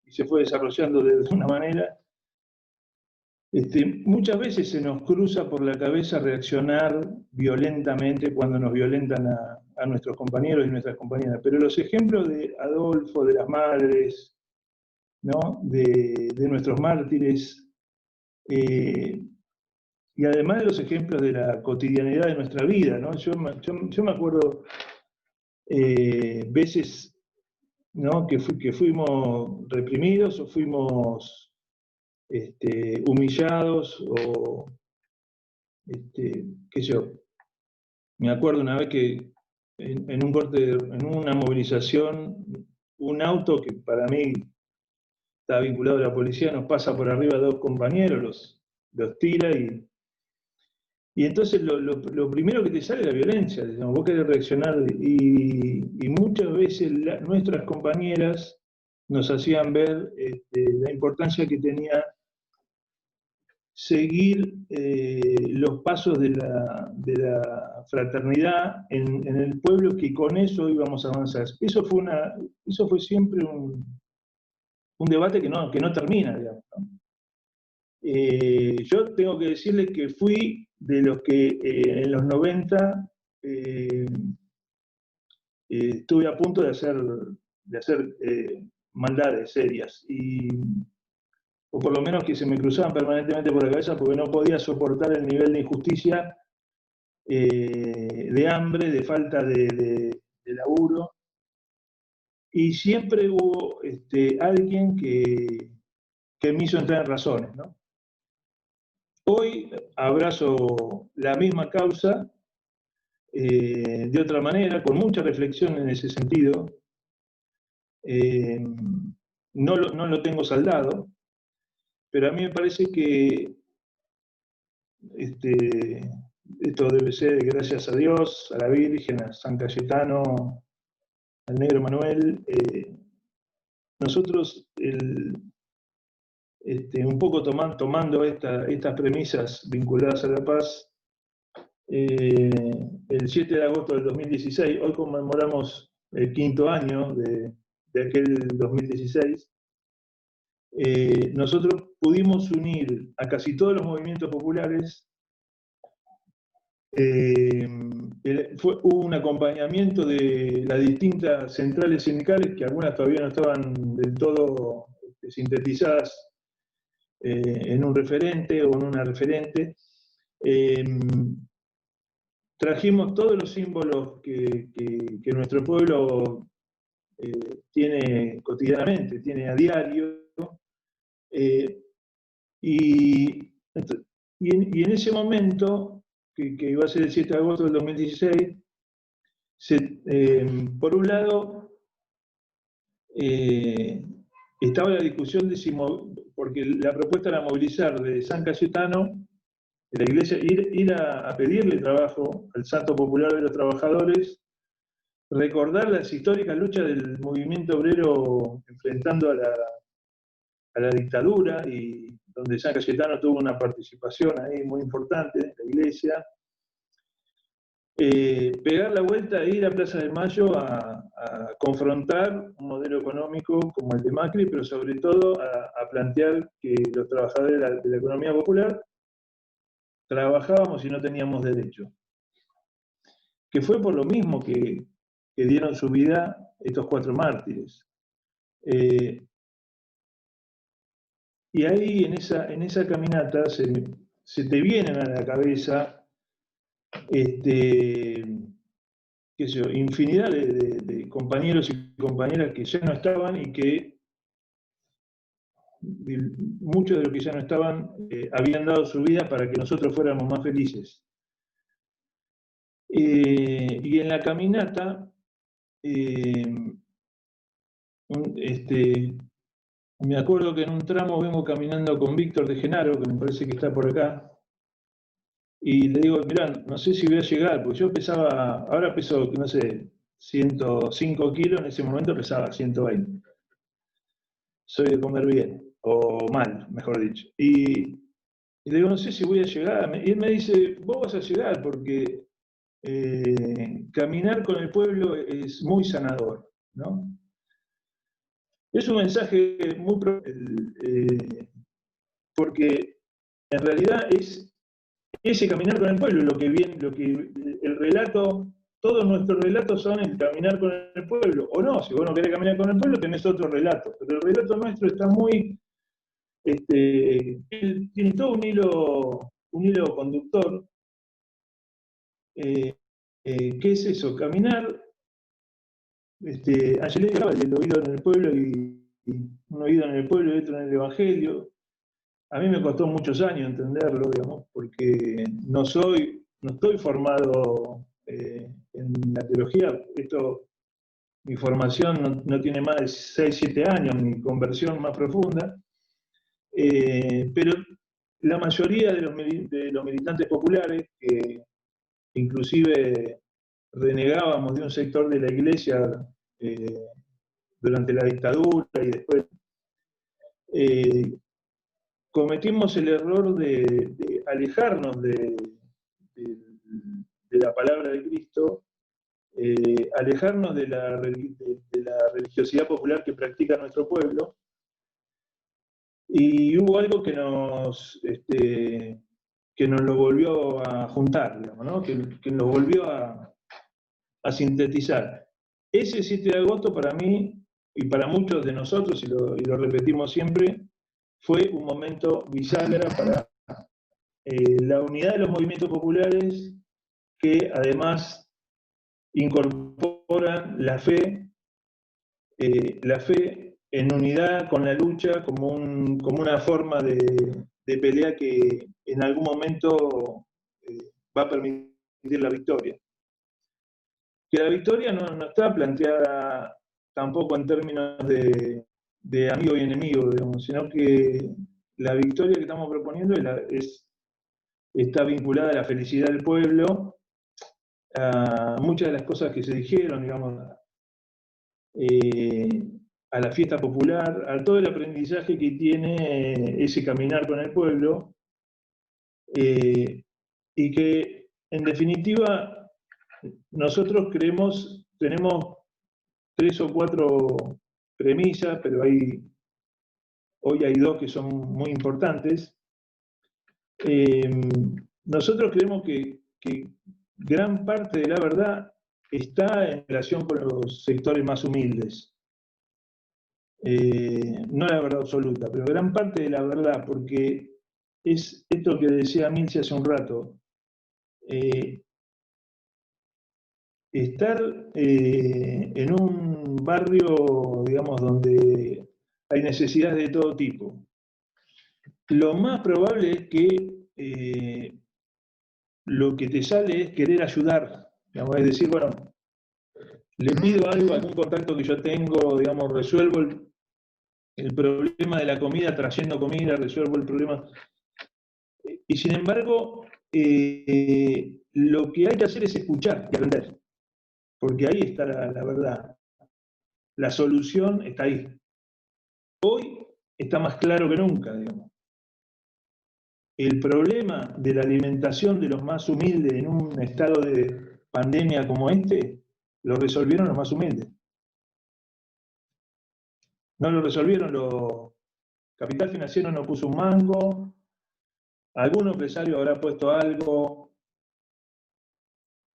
se fue desarrollando de una manera, Muchas veces se nos cruza por la cabeza reaccionar violentamente cuando nos violentan a nuestros compañeros y nuestras compañeras, pero los ejemplos de Adolfo, de las madres, ¿no? de nuestros mártires, y además de los ejemplos de la cotidianidad de nuestra vida, ¿no? Yo me acuerdo veces, ¿no? que fuimos reprimidos o fuimos humillados o, qué sé yo. Me acuerdo una vez que en un corte, en una movilización, un auto que para mí estaba vinculado a la policía nos pasa por arriba a dos compañeros, los tira y entonces lo primero que te sale es la violencia, digamos, vos querés reaccionar y muchas veces nuestras compañeras nos hacían ver la importancia que tenía seguir los pasos de la fraternidad en el pueblo, que con eso íbamos a avanzar. Eso fue siempre un debate que no termina, digamos, ¿no? Yo tengo que decirles que fui de los que en los 90 estuve a punto de hacer maldades serias, o por lo menos que se me cruzaban permanentemente por la cabeza porque no podía soportar el nivel de injusticia, de hambre, de falta de laburo, y siempre hubo alguien que me hizo entrar en razones, ¿no? Hoy abrazo la misma causa, de otra manera, con mucha reflexión en ese sentido. No lo tengo saldado, pero a mí me parece que esto debe ser gracias a Dios, a la Virgen, a San Cayetano, al Negro Manuel. Nosotros, un poco tomando estas premisas vinculadas a la paz, el 7 de agosto del 2016, hoy conmemoramos el 5º año de aquel 2016, nosotros pudimos unir a casi todos los movimientos populares. Hubo un acompañamiento de las distintas centrales sindicales, que algunas todavía no estaban del todo sintetizadas en un referente o en una referente. Trajimos todos los símbolos que nuestro pueblo tiene cotidianamente, tiene a diario, y en ese momento, que iba a ser el 7 de agosto del 2016, por un lado, estaba la discusión de porque la propuesta era movilizar de San Cayetano, de la iglesia, ir a pedirle trabajo al Santo Popular de los Trabajadores, recordar las históricas luchas del movimiento obrero enfrentando a la dictadura, y donde San Cayetano tuvo una participación ahí muy importante, la iglesia. Pegar la vuelta e ir a Plaza de Mayo a confrontar un modelo económico como el de Macri, pero sobre todo a plantear que los trabajadores de la economía popular trabajábamos y no teníamos derecho. Que fue por lo mismo que dieron su vida estos 4 mártires. Y ahí en esa caminata se te vienen a la cabeza qué sé yo, infinidad de compañeros y compañeras que ya no estaban, y que muchos de los que ya no estaban habían dado su vida para que nosotros fuéramos más felices. Y en la caminata, me acuerdo que en un tramo vengo caminando con Víctor de Genaro, que me parece que está por acá, y le digo, mirá, no sé si voy a llegar, porque yo pesaba, ahora peso, no sé, 105 kilos, en ese momento pesaba 120. Soy de comer bien, o mal, mejor dicho. Y le digo, no sé si voy a llegar. Y él me dice, vos vas a llegar, porque caminar con el pueblo es muy sanador, ¿no? Es un mensaje muy porque en realidad es ese caminar con el pueblo, el relato, todos nuestros relatos son el caminar con el pueblo, o no, si vos no querés caminar con el pueblo tenés otro relato, pero el relato nuestro está muy, él tiene todo un hilo conductor, ¿qué es eso? Caminar, Angelini hablaba del oído en el pueblo y un oído en el pueblo y otro en el Evangelio. A mí me costó muchos años entenderlo, digamos, porque no estoy formado en la teología. Mi formación no tiene más de 6, 7 años, mi conversión más profunda. Pero la mayoría de los militantes populares, que inclusive renegábamos de un sector de la iglesia durante la dictadura y después, cometimos el error de alejarnos de la palabra de Cristo, alejarnos de la religiosidad popular que practica nuestro pueblo, y hubo algo que nos lo volvió a juntar, digamos, ¿no? que nos volvió a sintetizar. Ese 7 de agosto para mí, y para muchos de nosotros, y lo repetimos siempre, fue un momento bisagra para la unidad de los movimientos populares, que además incorporan la fe en unidad con la lucha como una forma de pelea que en algún momento va a permitir la victoria. Que la victoria no está planteada tampoco en términos de amigo y enemigo, digamos, sino que la victoria que estamos proponiendo está vinculada a la felicidad del pueblo, a muchas de las cosas que se dijeron, digamos, a la fiesta popular, a todo el aprendizaje que tiene ese caminar con el pueblo, y que en definitiva nosotros tenemos 3 o 4 premisas, pero hoy hay 2 que son muy importantes. Nosotros creemos que gran parte de la verdad está en relación con los sectores más humildes. No la verdad absoluta, pero gran parte de la verdad, porque es esto que decía Milce hace un rato. Estar en un barrio, digamos, donde hay necesidades de todo tipo, lo más probable es que lo que te sale es querer ayudar, digamos, es decir, bueno, le pido algo, algún contacto que yo tengo, digamos, resuelvo el problema de la comida trayendo comida, resuelvo el problema. Y sin embargo, lo que hay que hacer es escuchar y aprender, porque ahí está la verdad. La solución está ahí. Hoy está más claro que nunca, digamos. El problema de la alimentación de los más humildes en un estado de pandemia como este, lo resolvieron los más humildes. No lo resolvieron Capital Financiero no puso un mango, algún empresario habrá puesto algo,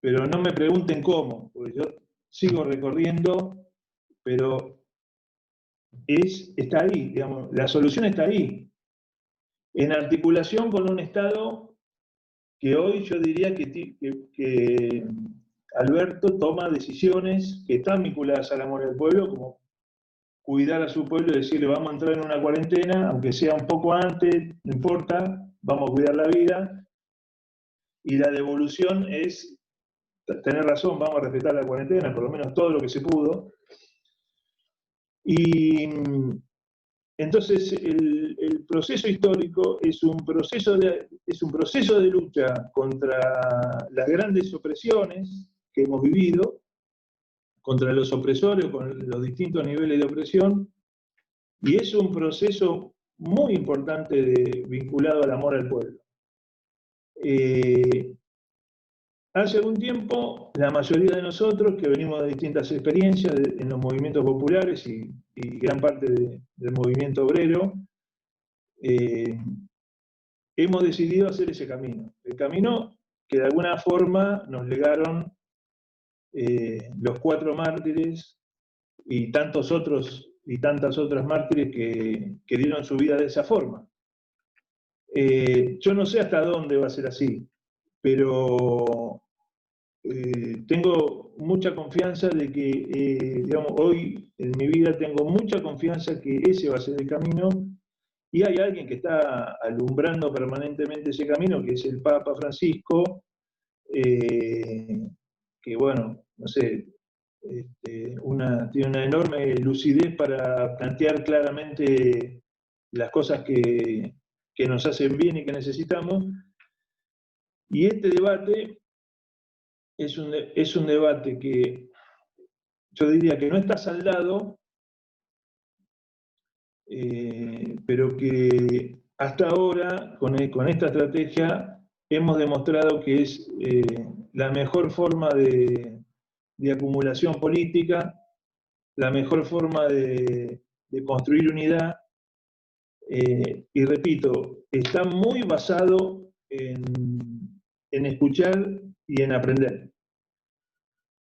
pero no me pregunten cómo, porque yo sigo recorriendo, pero está ahí, digamos, la solución está ahí, en articulación con un Estado que hoy yo diría que Alberto toma decisiones que están vinculadas al amor al pueblo, como cuidar a su pueblo y decirle vamos a entrar en una cuarentena, aunque sea un poco antes, no importa, vamos a cuidar la vida, y la devolución es tener razón, vamos a respetar la cuarentena, por lo menos todo lo que se pudo. Y entonces el proceso histórico es un proceso de lucha contra las grandes opresiones que hemos vivido, contra los opresores, con los distintos niveles de opresión, y es un proceso muy importante vinculado al amor al pueblo. Hace algún tiempo, la mayoría de nosotros que venimos de distintas experiencias en los movimientos populares y gran parte del movimiento obrero, hemos decidido hacer ese camino. El camino que de alguna forma nos legaron los 4 mártires y tantos otros y tantas otras mártires que dieron su vida de esa forma. Yo no sé hasta dónde va a ser así, pero tengo mucha confianza de que, digamos, hoy en mi vida tengo mucha confianza que ese va a ser el camino, y hay alguien que está alumbrando permanentemente ese camino, que es el Papa Francisco, que bueno, no sé, tiene una enorme lucidez para plantear claramente las cosas que nos hacen bien y que necesitamos. Y este debate es un debate que yo diría que no está saldado, pero que hasta ahora, con esta estrategia, hemos demostrado que es la mejor forma de acumulación política, la mejor forma de construir unidad, y repito, está muy basado en escuchar y en aprender.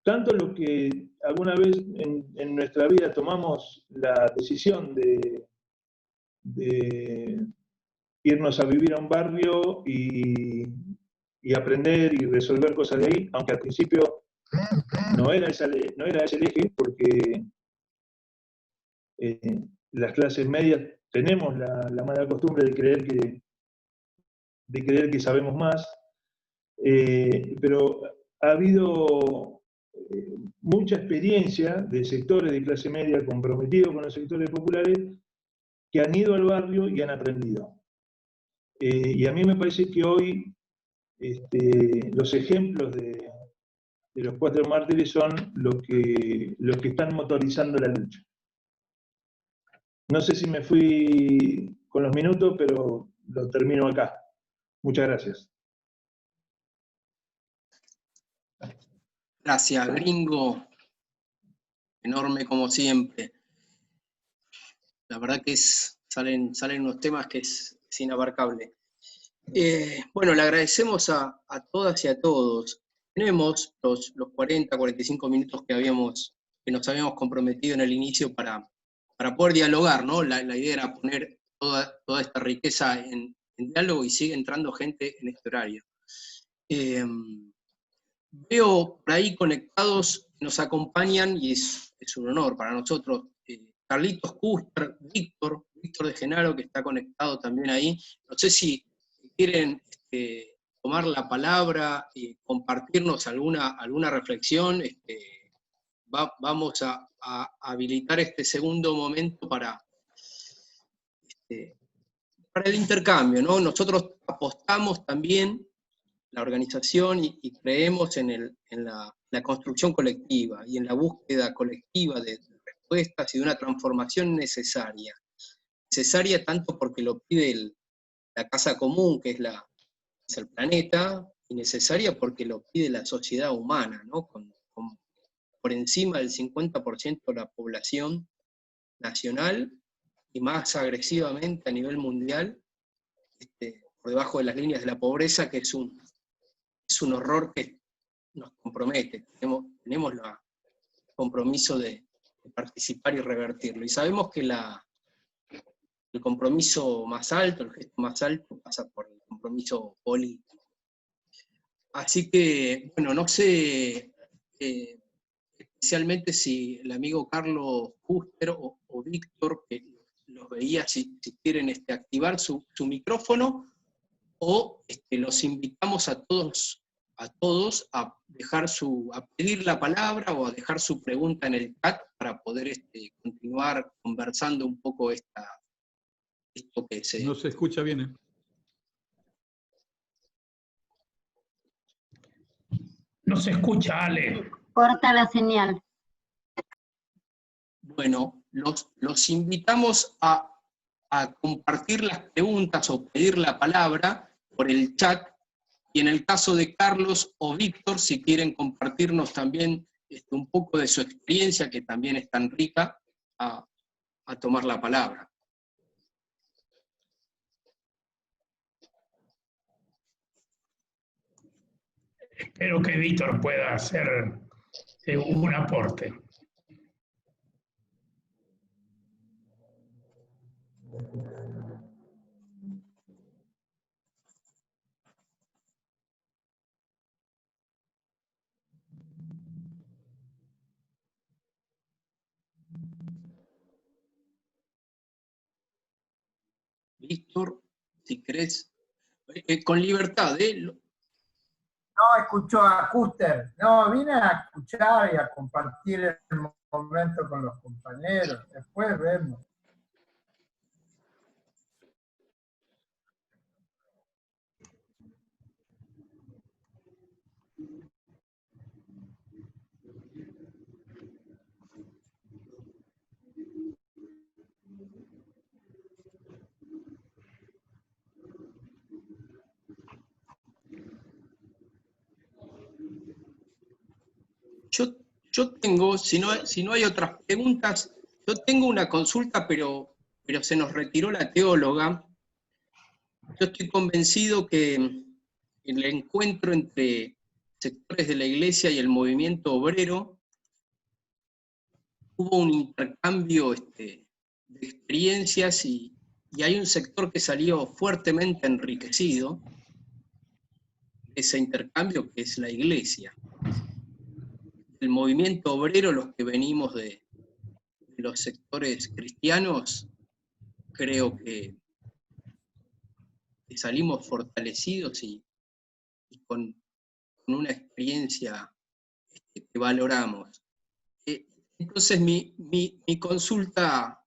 Tanto los que alguna vez en nuestra vida tomamos la decisión de irnos a vivir a un barrio y aprender y resolver cosas de ahí, aunque al principio no era ese el eje, porque las clases medias tenemos la mala costumbre de creer que sabemos más, pero ha habido mucha experiencia de sectores de clase media comprometidos con los sectores populares que han ido al barrio y han aprendido. Y a mí me parece que hoy los ejemplos de los 4 mártires son los que están motorizando la lucha. No sé si me fui con los minutos, pero lo termino acá. Muchas gracias. Gracias, Gringo. Enorme como siempre. La verdad que salen unos temas que es inabarcable. Bueno, le agradecemos a todas y a todos. Tenemos los 40, 45 minutos que nos habíamos comprometido en el inicio para poder dialogar, ¿no? La idea era poner toda esta riqueza en diálogo, y sigue entrando gente en este horario. Veo por ahí conectados, nos acompañan, y es un honor para nosotros, Carlitos Custer, Víctor de Genaro, que está conectado también ahí. No sé si quieren tomar la palabra y compartirnos alguna reflexión. Vamos a habilitar este segundo momento para el intercambio, ¿no? Nosotros apostamos también la organización y creemos en la construcción colectiva y en la búsqueda colectiva de respuestas y de una transformación necesaria. Necesaria tanto porque lo pide la casa común, que es el planeta, y necesaria porque lo pide la sociedad humana, ¿no? Por encima del 50% de la población nacional, y más agresivamente a nivel mundial, por debajo de las líneas de la pobreza, que es un horror que nos compromete. Tenemos el compromiso de participar y revertirlo. Y sabemos que el compromiso más alto, el gesto más alto, pasa por el compromiso político. Así que, bueno, no sé especialmente si el amigo Carlos Custer o Víctor, que los veía, si quieren activar su micrófono, o los invitamos a todos a pedir la palabra o a dejar su pregunta en el chat para poder continuar conversando un poco esto que se... No se escucha bien, ¿eh? No se escucha, Ale. Corta la señal. Bueno, los invitamos a compartir las preguntas o pedir la palabra por el chat, y en el caso de Carlos o Víctor, si quieren compartirnos también un poco de su experiencia, que también es tan rica, a tomar la palabra. espero que Víctor pueda hacer un aporte. Víctor, si querés, con libertad, No escuchó a Custer. No, vine a escuchar y a compartir el momento con los compañeros. Después vemos. Yo tengo, si no hay otras preguntas, yo tengo una consulta, pero se nos retiró la teóloga. Yo estoy convencido que el encuentro entre sectores de la Iglesia y el movimiento obrero hubo un intercambio de experiencias y hay un sector que salió fuertemente enriquecido de ese intercambio, que es la Iglesia. El movimiento obrero, los que venimos de los sectores cristianos, creo que salimos fortalecidos y con una experiencia que valoramos. Entonces mi consulta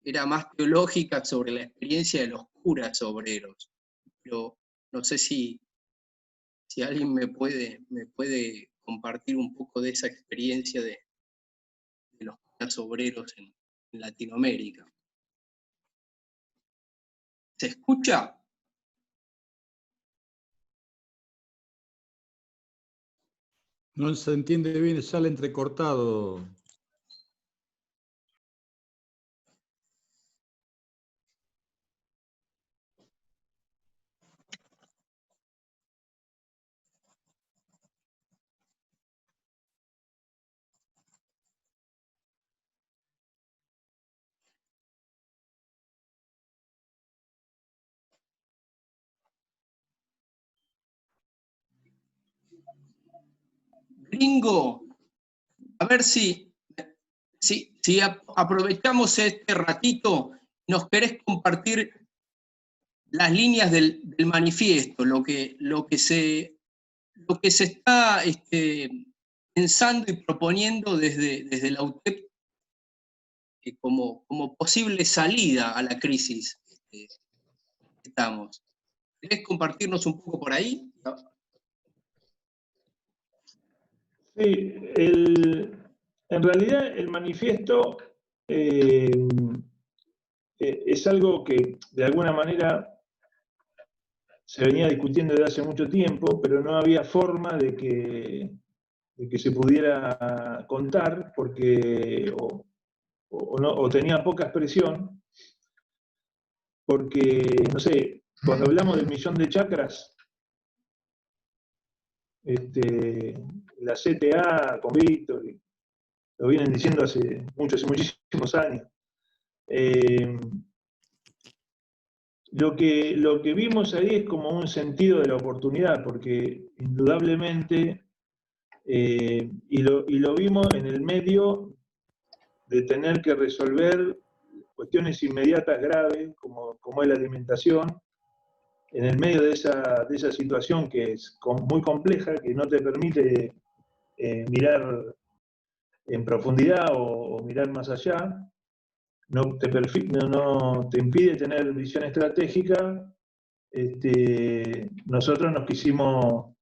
era más teológica sobre la experiencia de los curas obreros, pero no sé si alguien me puede compartir un poco de esa experiencia de los curas obreros en Latinoamérica. ¿Se escucha? No se entiende bien, sale entrecortado. Gringo, a ver si aprovechamos este ratito, nos querés compartir las líneas del manifiesto, lo que se está pensando y proponiendo desde la UTEP como posible salida a la crisis que estamos. ¿Querés compartirnos un poco por ahí? Sí, en realidad el manifiesto es algo que de alguna manera se venía discutiendo desde hace mucho tiempo, pero no había forma de que se pudiera contar, porque o tenía poca expresión, porque, no sé, cuando hablamos del 1.000.000 de chakras, la CTA con Víctor, lo vienen diciendo hace muchísimos años. Lo que vimos ahí es como un sentido de la oportunidad, porque indudablemente, y lo vimos en el medio de tener que resolver cuestiones inmediatas graves, como es la alimentación, en el medio de esa situación que es muy compleja, que no te permite mirar en profundidad o mirar más allá, no te impide tener visión estratégica. Nosotros nos quisimos,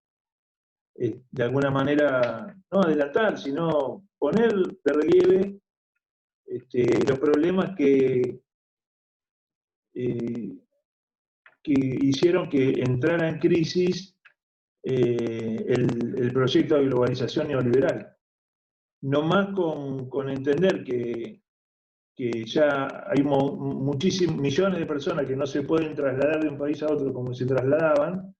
de alguna manera, no adelantar, sino poner de relieve los problemas que hicieron que entrara en crisis el proyecto de globalización neoliberal. No más con entender que ya hay muchísimos millones de personas que no se pueden trasladar de un país a otro como se trasladaban,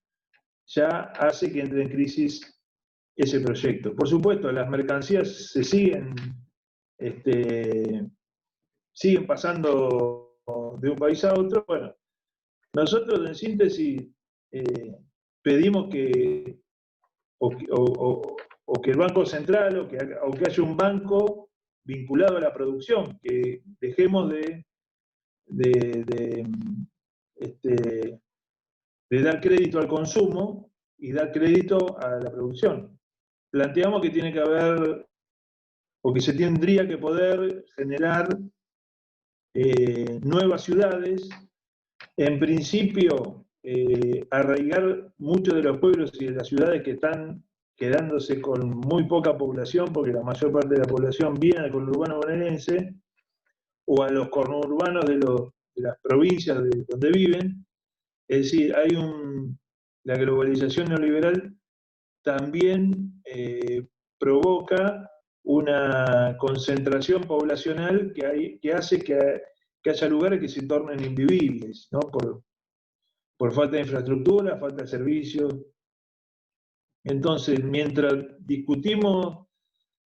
ya hace que entre en crisis ese proyecto. Por supuesto, las mercancías se siguen pasando de un país a otro. Bueno, nosotros en síntesis pedimos que el Banco Central o que haya un banco vinculado a la producción, que dejemos de dar crédito al consumo y dar crédito a la producción. Planteamos que tiene que haber, o que se tendría que poder generar nuevas ciudades, en principio arraigar muchos de los pueblos y de las ciudades que están quedándose con muy poca población, porque la mayor parte de la población viene al conurbano bonaerense o a los conurbanos de las provincias donde viven. Es decir, la globalización neoliberal también provoca una concentración poblacional que hace que haya lugares que se tornen invivibles, ¿no? Por falta de infraestructura, falta de servicios. Entonces, mientras discutimos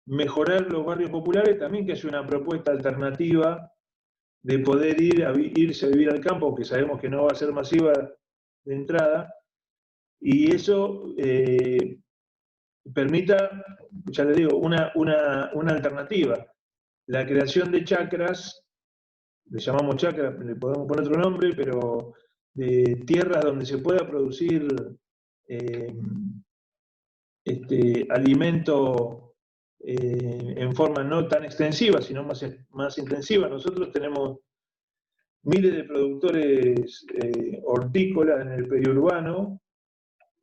mejorar los barrios populares, también que haya una propuesta alternativa de poder irse a vivir al campo, que sabemos que no va a ser masiva de entrada, y eso permita, ya les digo, una alternativa. La creación de chacras, le llamamos chacras, le podemos poner otro nombre, pero de tierras donde se pueda producir alimento en forma no tan extensiva, sino más intensiva. Nosotros tenemos miles de productores hortícolas en el periurbano,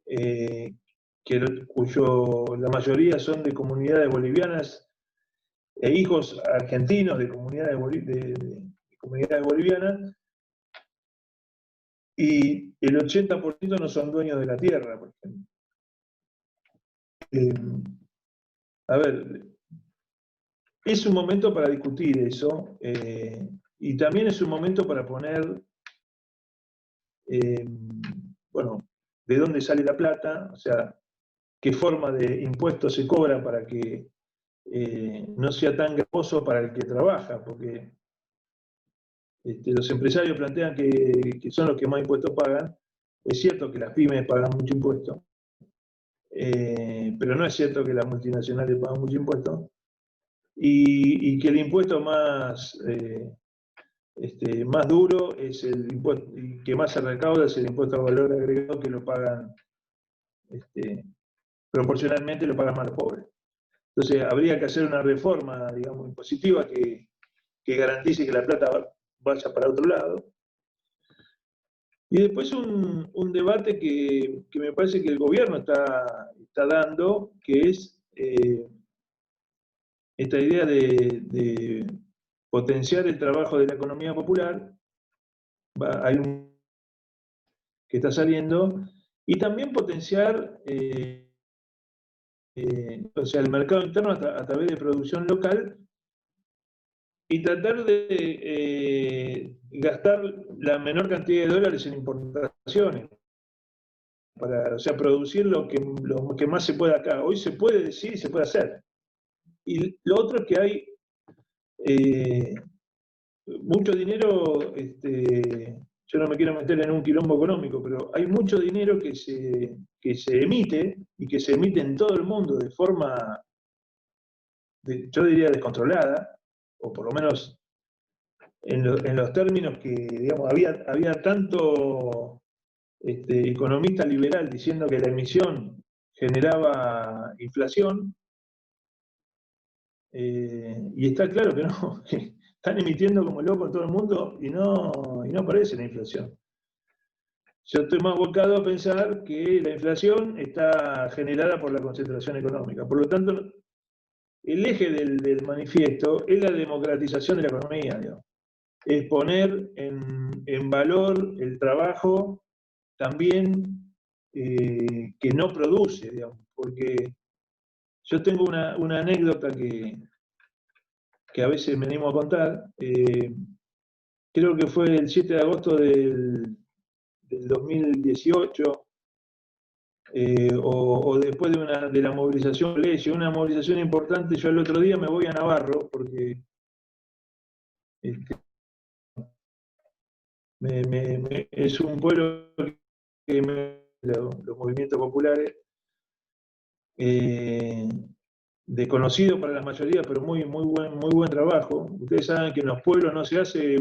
la mayoría son de comunidades bolivianas e hijos argentinos de comunidades bolivianas, y el 80% no son dueños de la tierra, por ejemplo. A ver, es un momento para discutir eso, y también es un momento para poner, bueno, de dónde sale la plata, o sea, qué forma de impuestos se cobra para que no sea tan gravoso para el que trabaja, porque los empresarios plantean que son los que más impuestos pagan. Es cierto que las pymes pagan mucho impuesto, pero no es cierto que las multinacionales pagan mucho impuesto, y que el impuesto más duro es el impuesto, y que más se recauda es el impuesto al valor agregado, que lo pagan proporcionalmente, lo pagan más los pobres. Entonces habría que hacer una reforma, digamos, impositiva que garantice que la plata vaya para otro lado. Y después un debate que me parece que el gobierno está dando, que es esta idea de potenciar el trabajo de la economía popular. Hay un que está saliendo, y también potenciar o sea, el mercado interno a través de producción local, y tratar de gastar la menor cantidad de dólares en importaciones, o sea, producir lo que más se pueda acá. Hoy se puede decir y se puede hacer. Y lo otro es que hay mucho dinero, yo no me quiero meter en un quilombo económico, pero hay mucho dinero que se emite, y que se emite en todo el mundo de forma, yo diría, descontrolada, o por lo menos en los términos que, digamos, había tanto economista liberal diciendo que la emisión generaba inflación, y está claro que no, que están emitiendo como locos en todo el mundo y no aparece la inflación. Yo estoy más volcado a pensar que la inflación está generada por la concentración económica. Por lo tanto, el eje del manifiesto es la democratización de la economía, digamos. Es poner en valor el trabajo también que no produce, digamos, porque yo tengo una anécdota que a veces me animo a contar. Creo que fue el 7 de agosto del 2018, o después de la movilización, una movilización importante, yo el otro día me voy a Navarro, porque es un pueblo que los movimientos populares, desconocido para la mayoría, pero muy buen trabajo. Ustedes saben que en los pueblos no se hace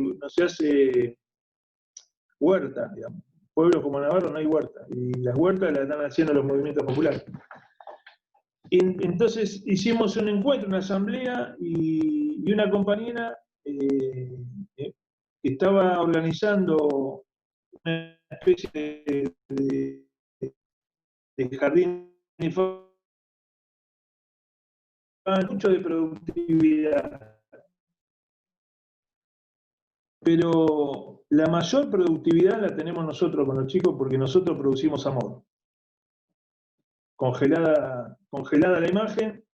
huerta, digamos. Pueblos como Navarro no hay huerta, y las huertas las están haciendo los movimientos populares. Y entonces hicimos un encuentro, una asamblea, y una compañera que estaba organizando una especie de jardín infantil, mucho de productividad. Pero la mayor productividad la tenemos nosotros con los chicos porque nosotros producimos amor. Congelada la imagen.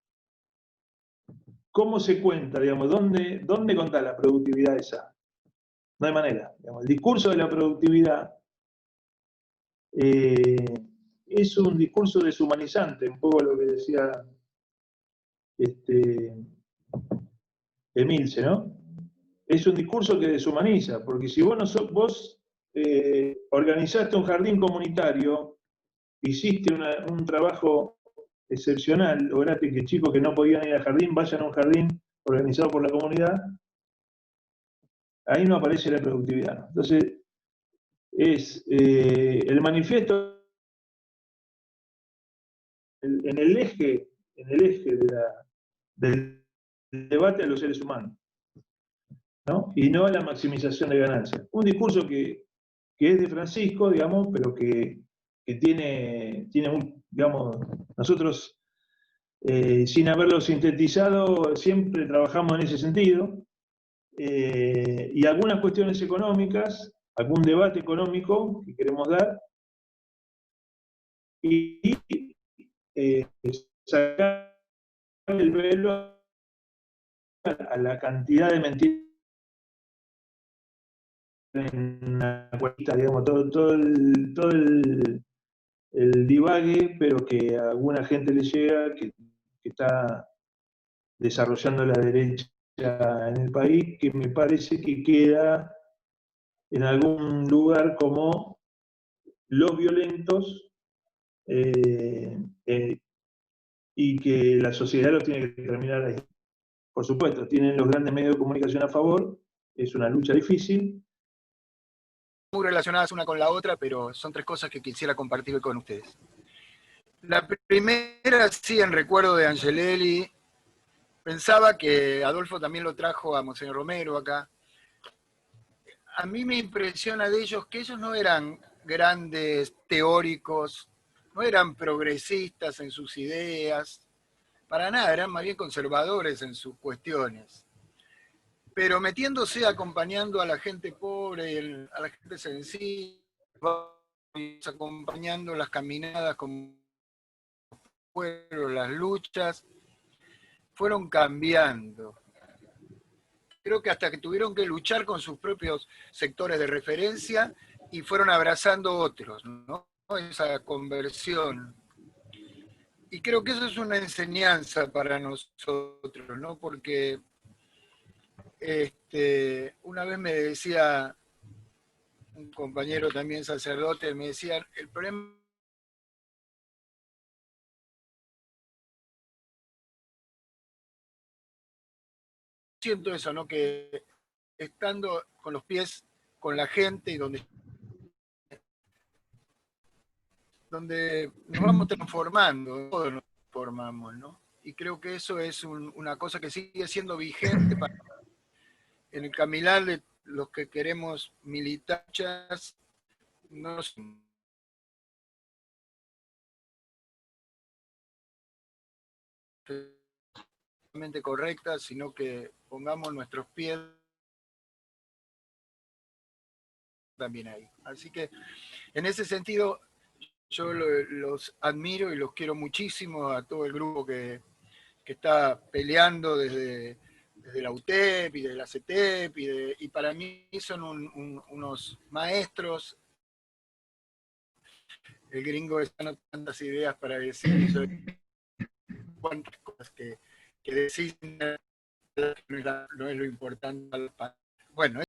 ¿Cómo se cuenta, digamos? ¿Dónde contar la productividad esa? No hay manera. Digamos. El discurso de la productividad es un discurso deshumanizante, un poco lo que decía Emilce, ¿no? Es un discurso que deshumaniza, porque si vos organizaste un jardín comunitario, hiciste un trabajo excepcional, lograste que chicos que no podían ir al jardín vayan a un jardín organizado por la comunidad, ahí no aparece la productividad. Entonces, es el manifiesto en el eje del debate a los seres humanos, ¿no? Y no a la maximización de ganancias. Un discurso que es de Francisco, digamos, pero que tiene digamos, nosotros, sin haberlo sintetizado, siempre trabajamos en ese sentido, y algunas cuestiones económicas, algún debate económico que queremos dar, y sacar el velo a la cantidad de mentiras en la cuenta, digamos, todo el divague, pero que a alguna gente le llega, que está desarrollando la derecha en el país, que me parece que queda en algún lugar como los violentos, y que la sociedad los tiene que terminar ahí. Por supuesto, tienen los grandes medios de comunicación a favor, es una lucha difícil. Muy relacionadas una con la otra, pero son tres cosas que quisiera compartir con ustedes. La primera, sí, en recuerdo de Angelelli, pensaba que Adolfo también lo trajo a Monseñor Romero acá. A mí me impresiona de ellos que ellos no eran grandes teóricos, no eran progresistas en sus ideas, para nada, eran más bien conservadores en sus cuestiones. Pero metiéndose, acompañando a la gente pobre, a la gente sencilla, acompañando las caminadas como fueron las luchas, fueron cambiando. Creo que hasta que tuvieron que luchar con sus propios sectores de referencia y fueron abrazando otros, ¿no? Esa conversión. Y creo que eso es una enseñanza para nosotros, ¿no? Porque una vez me decía un compañero también sacerdote, me decía, el problema siento eso, ¿no? Que estando con los pies con la gente y donde nos vamos transformando, todos nos transformamos, ¿no? Y creo que eso es una cosa que sigue siendo vigente en el caminar de los que queremos militar, no solamente correctas, sino que pongamos nuestros pies también ahí. Así que en ese sentido yo los admiro y los quiero muchísimo a todo el grupo que está peleando desde la UTEP y de la CETEP, y para mí son unos maestros el gringo está no tantas ideas para decir, cuántas cosas que decís no es lo importante. Bueno,